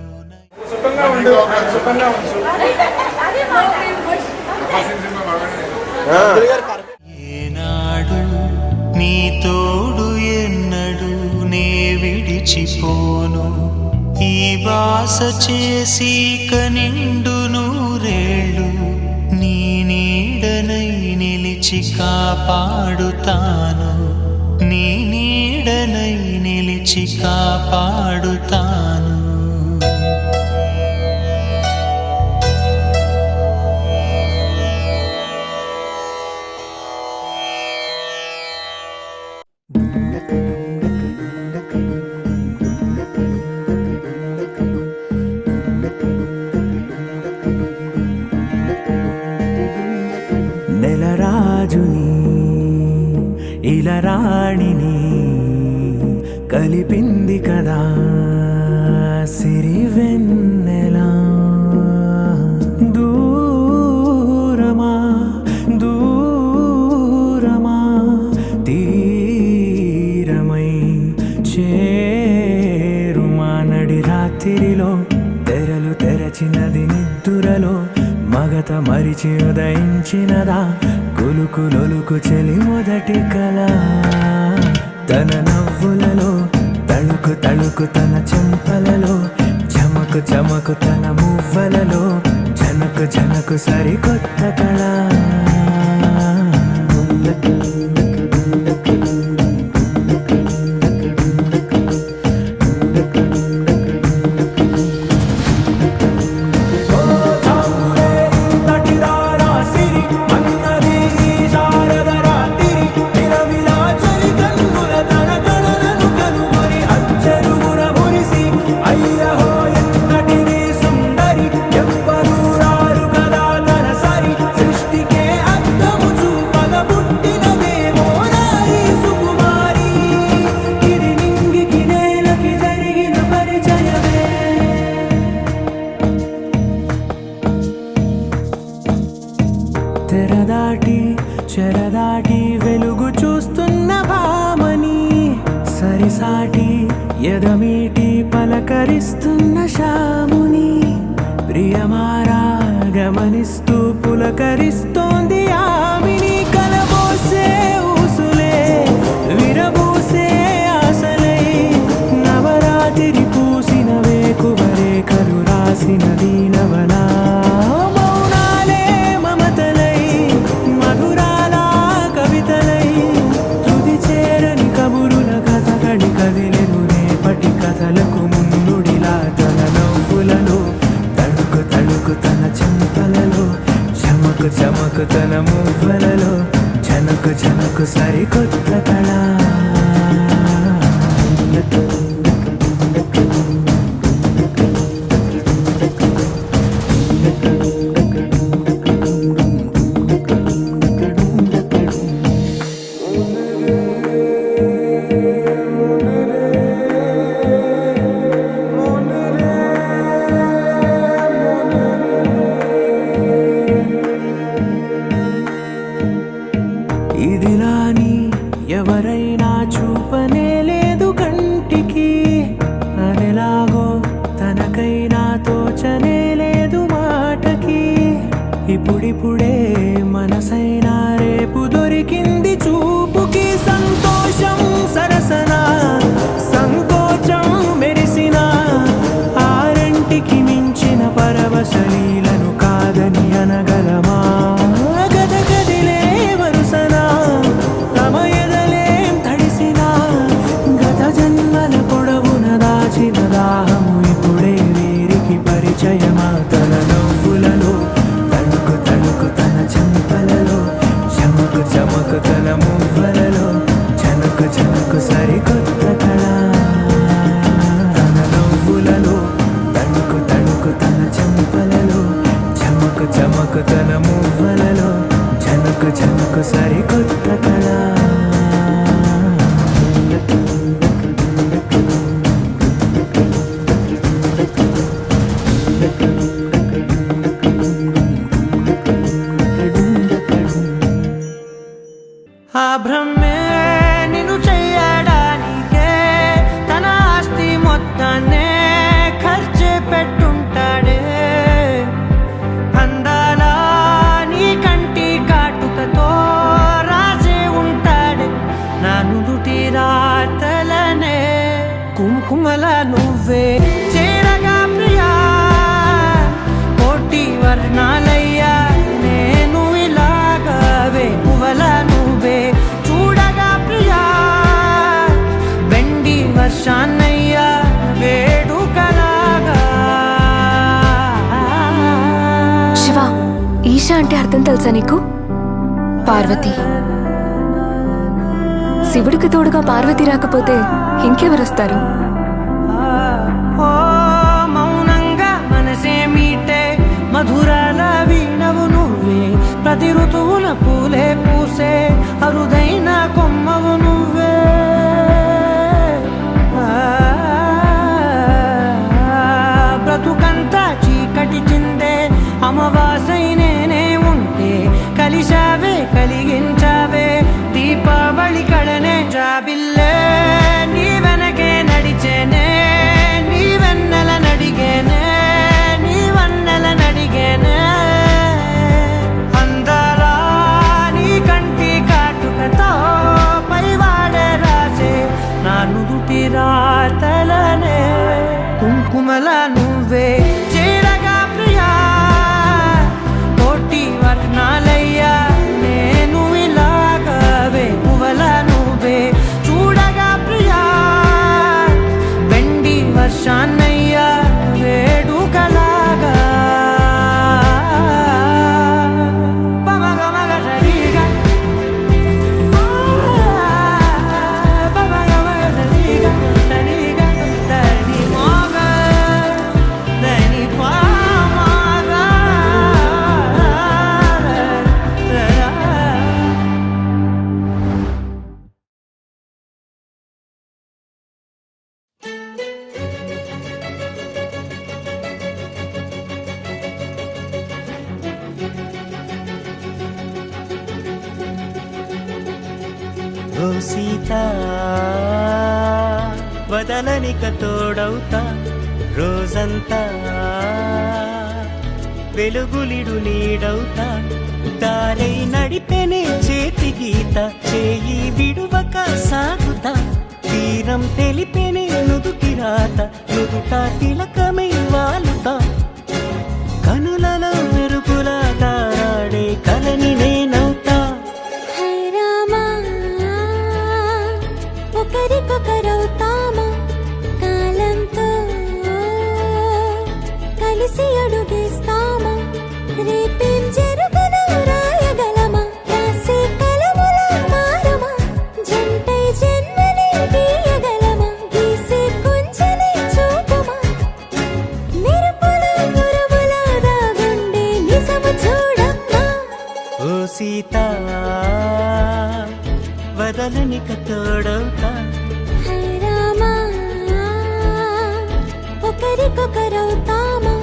ఏనాడు నీ తోడు ఎన్నడు నే విడిచిపోను ఈ వాస చేసి కనిండు నూరేళ్ళు నీ నీడనై నిలిచి కాపాడుతాను నీ నీడనై నిలిచి కాపాడుతాను నెలరాజుని ఇలరాణిని కలిపింది కదా సిరివెన్నెలా దూరమా దూరమా తీరమై చేరుమా నడి రాత్రిలో తెరలు తెరచినది నిద్దురలో మగత మరిచి ఉదయించినదా కులుకులొలుకు చెలి మొదటి కళ తన నవ్వులలో తళుకు తళుకు తన చెంపలలో చమకు చమకు తన మువ్వలలో జనకు జనకు సరికొత్త కళ తెరదాటి చెరదాటి వెలుగు చూస్తున్న భామని సరిసాటి ఎదమీటి పలకరిస్తున్న శాముని ప్రియమారా గమనిస్తూ పులకరిస్తోంది ఆమిని కలబోసే ఊసులే విరబూసే ఆశలై నవరాత్రి పూసిన వేకువరేఖలు రాసిన దీనవనా కదిలెను రేపటి కథలకు ముందుడిలా తన నవ్వులలో తళుకు తళుకు తన చెంపలలో చమకు చమకు తన మువ్వలలో జనకు జనకు సరికొత్త కళ ఇదిలాని ఎవరైనా చూపనే లేదు కంటికి అదెలాగో తనకైనా తోచనే లేదు మాటకి ఇప్పుడిప్పుడే మనసైనా రేపు దొరికింది చూపుకి సంతోషం సరసన సంకోచం మెరిసిన ఆరంటికి మించిన పరవశలీలను కాదని అనగలమా గదగదిలే వరుసనా తమ ఎదలేం తడిసిన గత జన్మల పొడవున దాచిన దాహము ఇప్పుడే వీరికి పరిచయమా తన నవ్వులలో తణుకు తణుకు నువ్వే చేరగా ప్రియా కోటి వర్ణాలయ్యా నేను ఇలాగవే పువ్వల నువ్వే చూడగా ప్రియా వెండి వర్షాన్నయ్యా వేడుకలాగా. శివ, ఈశా అంటే అర్థం తెలుసా నీకు? పార్వతి. శివుడికి తోడుగా పార్వతి రాకపోతే ఇంకెవరొస్తారు? మౌనంగా మనసే మీటే మధురాల వీణవు నువ్వే ప్రతి ఋతువుల పూలే పూసే అరుదైన కొమ్మవు నువ్వే. బ్రతుకంతా చీకటి చిందే అమవాసై నేనే ఉంటే కలిశావే కలిగించావే దీపావళి కళనే జాబిల్లే నీ వెనకే నడిచేనే నీ వెన్నెల నడిగేనే నీ వన్నెల నడిగేనే అందాలా నీ కంటి కాటుకతో పైవాడే రాసే నా నుదుటి రాతలనే కుంకుమల నువ్వే చేరగా ప్రియా కోటి వర్ణాలయ్యా నేను ఇలాగవే పువ్వల నువ్వే చూడగా ప్రియా వెండి వర్షాన్నయ్యా వేడుకలాగా. పమగమగ సరిగా పమగమగ సరిగా సరిగా దని మోగ దని పామగ. ఓ సీత వదలనిక తోడవుతా రోజంతా వెలుగులిడు నీడవుతా దారై నడిపెనే చేతి గీత చేయి విడువక సాగుతా తీరం తెలిపెనే నుదుటి రాత నుదుట తిలకమై వాలుతా కనులలో మెరుపులా తారాడే కలని నేనవుతా. హై రామా ఒకరికొకరవుతామా కాలంతో కలిసి అడుగేస్తామా రేపేం జరుగునో రాయగలమా రాసే కలములా మారమా జంటై జన్మని గీయగలమా గీసే కుంచని చూపుమా మెరుపుల మురుముల దాగుండే నిజము చూడమ్మా. ఓ సీత వదలనిక తోడవుతా హై రామా ఒకరికొకరవుతామా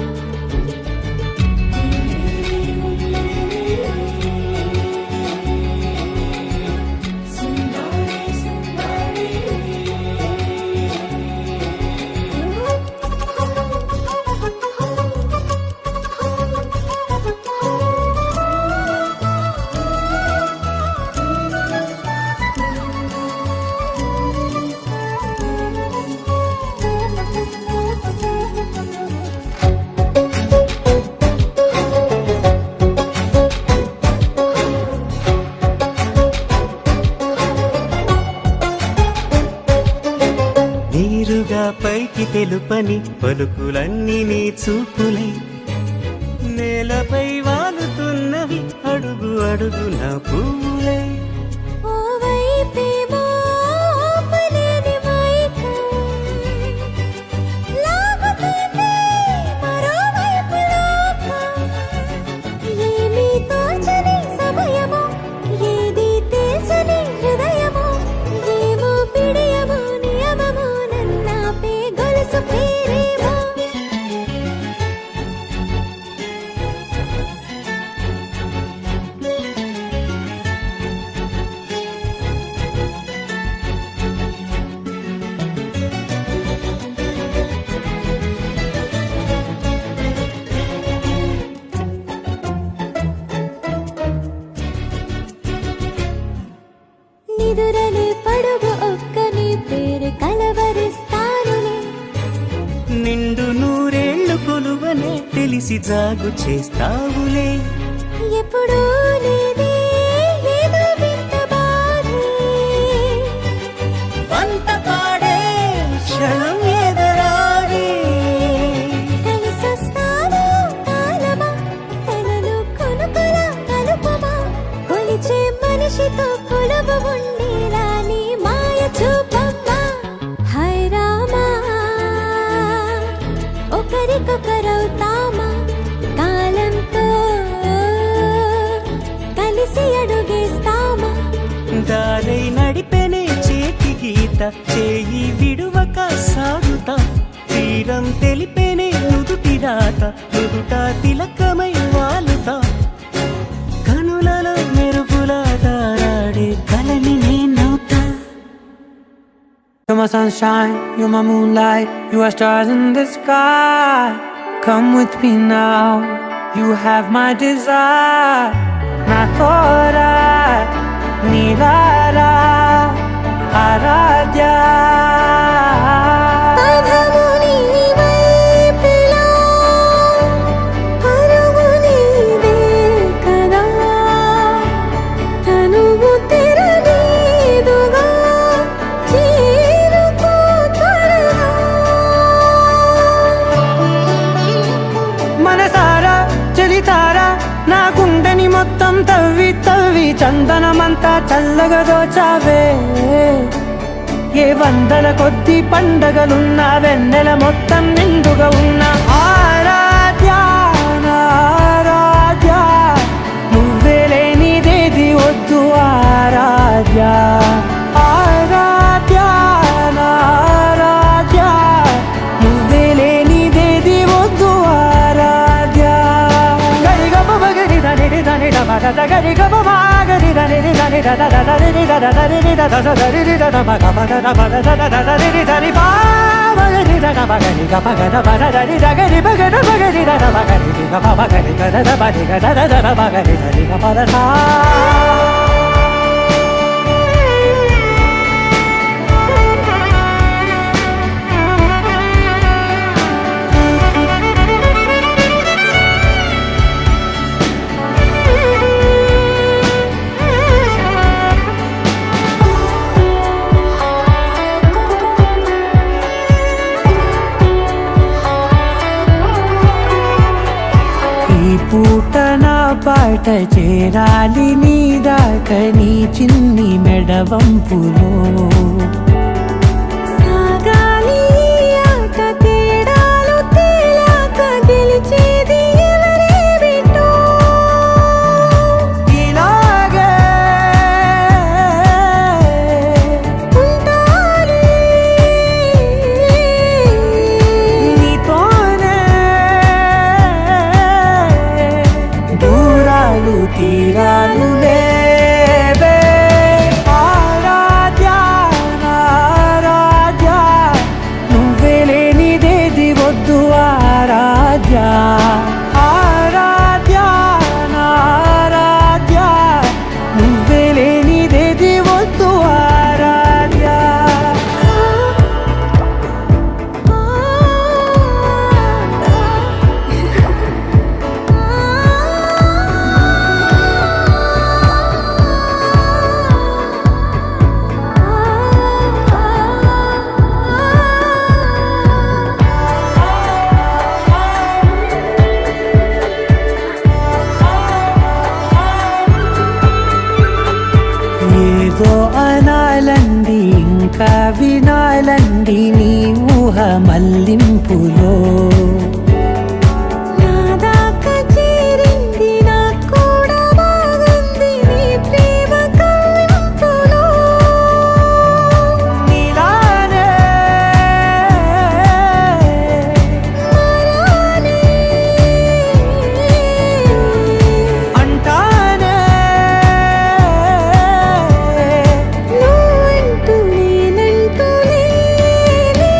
నీరుగా పైకి తెలుపని పలుకులన్నీ నీ చూపులై నేలపై వాలుతున్నవి అడుగు అడుగున పువ్వులై. ఓ వైపేమో ఆపలేని మైకం లాగుతుంది మరోవైపు లోకం ఏమీ తోచని సమయమో ఏది తేల్చని హృదయమో ఏమో పిడియమో నియమమో నన్నాపే గొలుసు పేరేమో. నిండు నూరేళ్లు కొలువనే తెలిసి జాగు చేస్తావులే. ఎప్పుడూ లేదే ఏదో వింత బాధే, వంత పాడే క్షణం ఎదురాడే. కలిసొస్తావా కాలమా, తనలో కొనుకొల కలుపమా, కొలిచే మనిషితో కొలువు ఉండేలా నీ మాయ చూపమ్మా. హై రామా, ఒకరికొకరవుతామా, కాలంతో కలిసి అడుగేస్తామా. దారై నడిపెనే చేతి గీత, చేయి విడువక సాగుతా. తీరం తెలిపెనే నుదుటి రాత, నుదుట తిలకమై వాలుతా. కనులలో మెరుపులా దారాడే కలని నేనవుతా. You're my sunshine, you're my moonlight, you are stars in the sky. Come with me now, you have my desire. Na tora, nilara, aradya. పదము నీవై పిలా, పరుగు నీదే కదా, తనువు తెరనీదుగా, చేరుకో త్వరగా. మనసారా చలితారా, నా గుండెని మొత్తం తవ్వి తవ్వి చందనమంతా చల్లగా దోచావే. ఏ వందల కొద్ది పండగలున్నా, వెన్నెల మొత్తం నిండుగా ఉన్న ఆరాధ్యా, నా ఆరాధ్యా, నువ్వే లేనిదేది వద్దు ఆరాధ్యా. ఆరాధ్యా, నా ఆరాధ్యా, నువ్వే లేనిదేది వద్దు ఆరాధ్యా. గరిగమ మగరి దని దని దమ దద గరిగమ మాగరి దని దని దద దద దని దద దని దద దని దద మగ మగ దమ దద దద దని దని బా మగరి దద మగరి గమ గద మగ దని దగరి మగద మగరి దద మగరి గమ మగరి గద మగరి గద దద మగరి దని గమ దద. ఈ పూట నా పాట చేరాలి నీ దాకా, నీ చిన్ని మెడవంపులో. సాగాలి ఆట తేడాలు తేలాక, గెలిచేది ఎవరే బిడ్డో. ఇలాగే ఉంటాలి నీతోనే దూరాలు తీరాలు లేవే. ఆరాధ్యా, నా ఆరాధ్యా, నువ్వే లేనిదేది వద్దు ఆరాధ్యా. ఆరాధ్యా, నా ఆరాధ్యా, నువ్వే లేనిదేది వద్దు ఆరాధ్యా. ఏదో అనాలండి ఇంకా వినాలండి నీ ఊహ మల్లింపులో. నా దాకా చేరింది, నాకు కూడా బాగుంది నీ ప్రేమ కవ్వింపులో. నీలానే మరానే అంటానే, నువ్వంటూ నేనంటూ లేనే.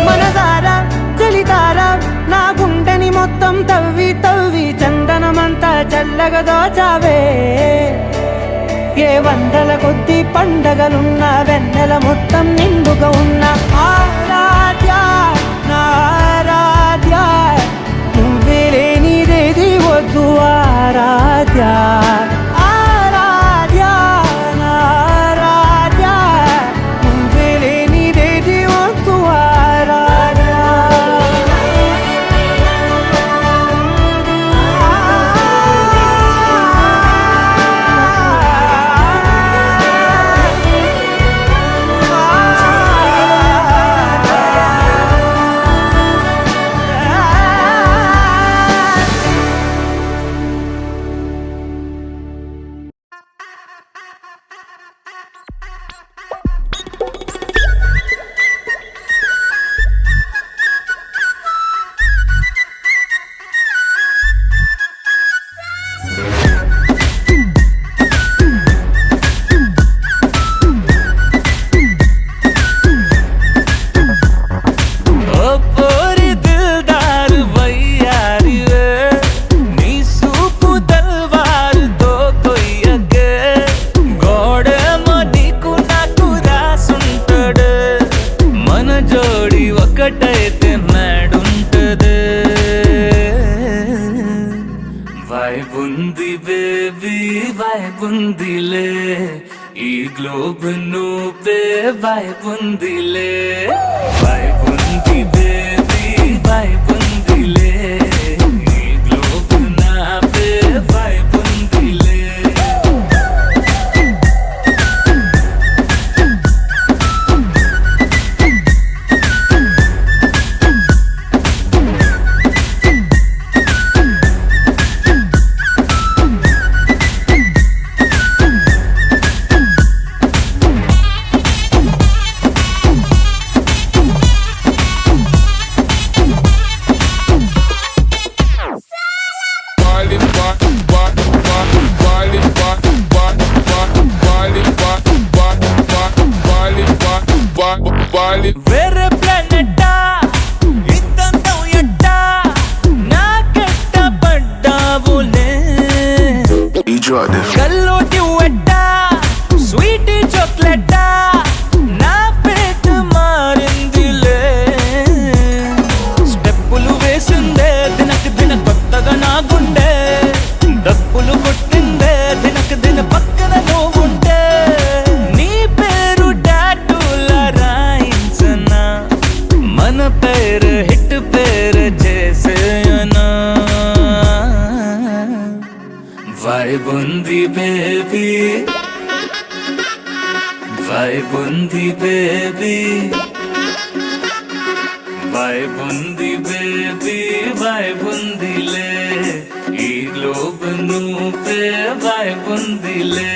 మనసారా చలితారా, నా గుండెని మొత్తం తవ్వి తవ్వి చందనమంతా చల్లగా దోచావే. ఏ వందల కొద్ది పండగలున్నా, వెన్నెల మొత్తం నిండుగా ఉన్న ఆరాధ్యా, నా వైబుందిలే ఈ గ్లోబ్ నువ్వే వైబుందిలే వైబుంది బేబీ వైబుందిలే ఈ గ్లోబ్ నావే వైబుందిలే వేరే ప్లానెట్టా ఇద్దంతం ఎట్టా నాకెట్ట పడ్డావులే కల్లోటి వెట్టా స్వీట్ చాక్లెట్టా నా పేట మారిందిలే స్టెప్పులు వేసిందే దినకు దిన కొత్తగా నా గుండె డప్పులు కొట్టిందే దినకు దిన పక్కన నువ్వుంటే నీ పేరు టాటూలా రాయించనా మన పేరు హిట్ పేరు చేసేయనా వైబుంది బేబీ వైబుంది బేబీ వైబుంది బేబీ వైబుందిలే ఈ గ్లోబ్ నువ్వే వైబుందిలే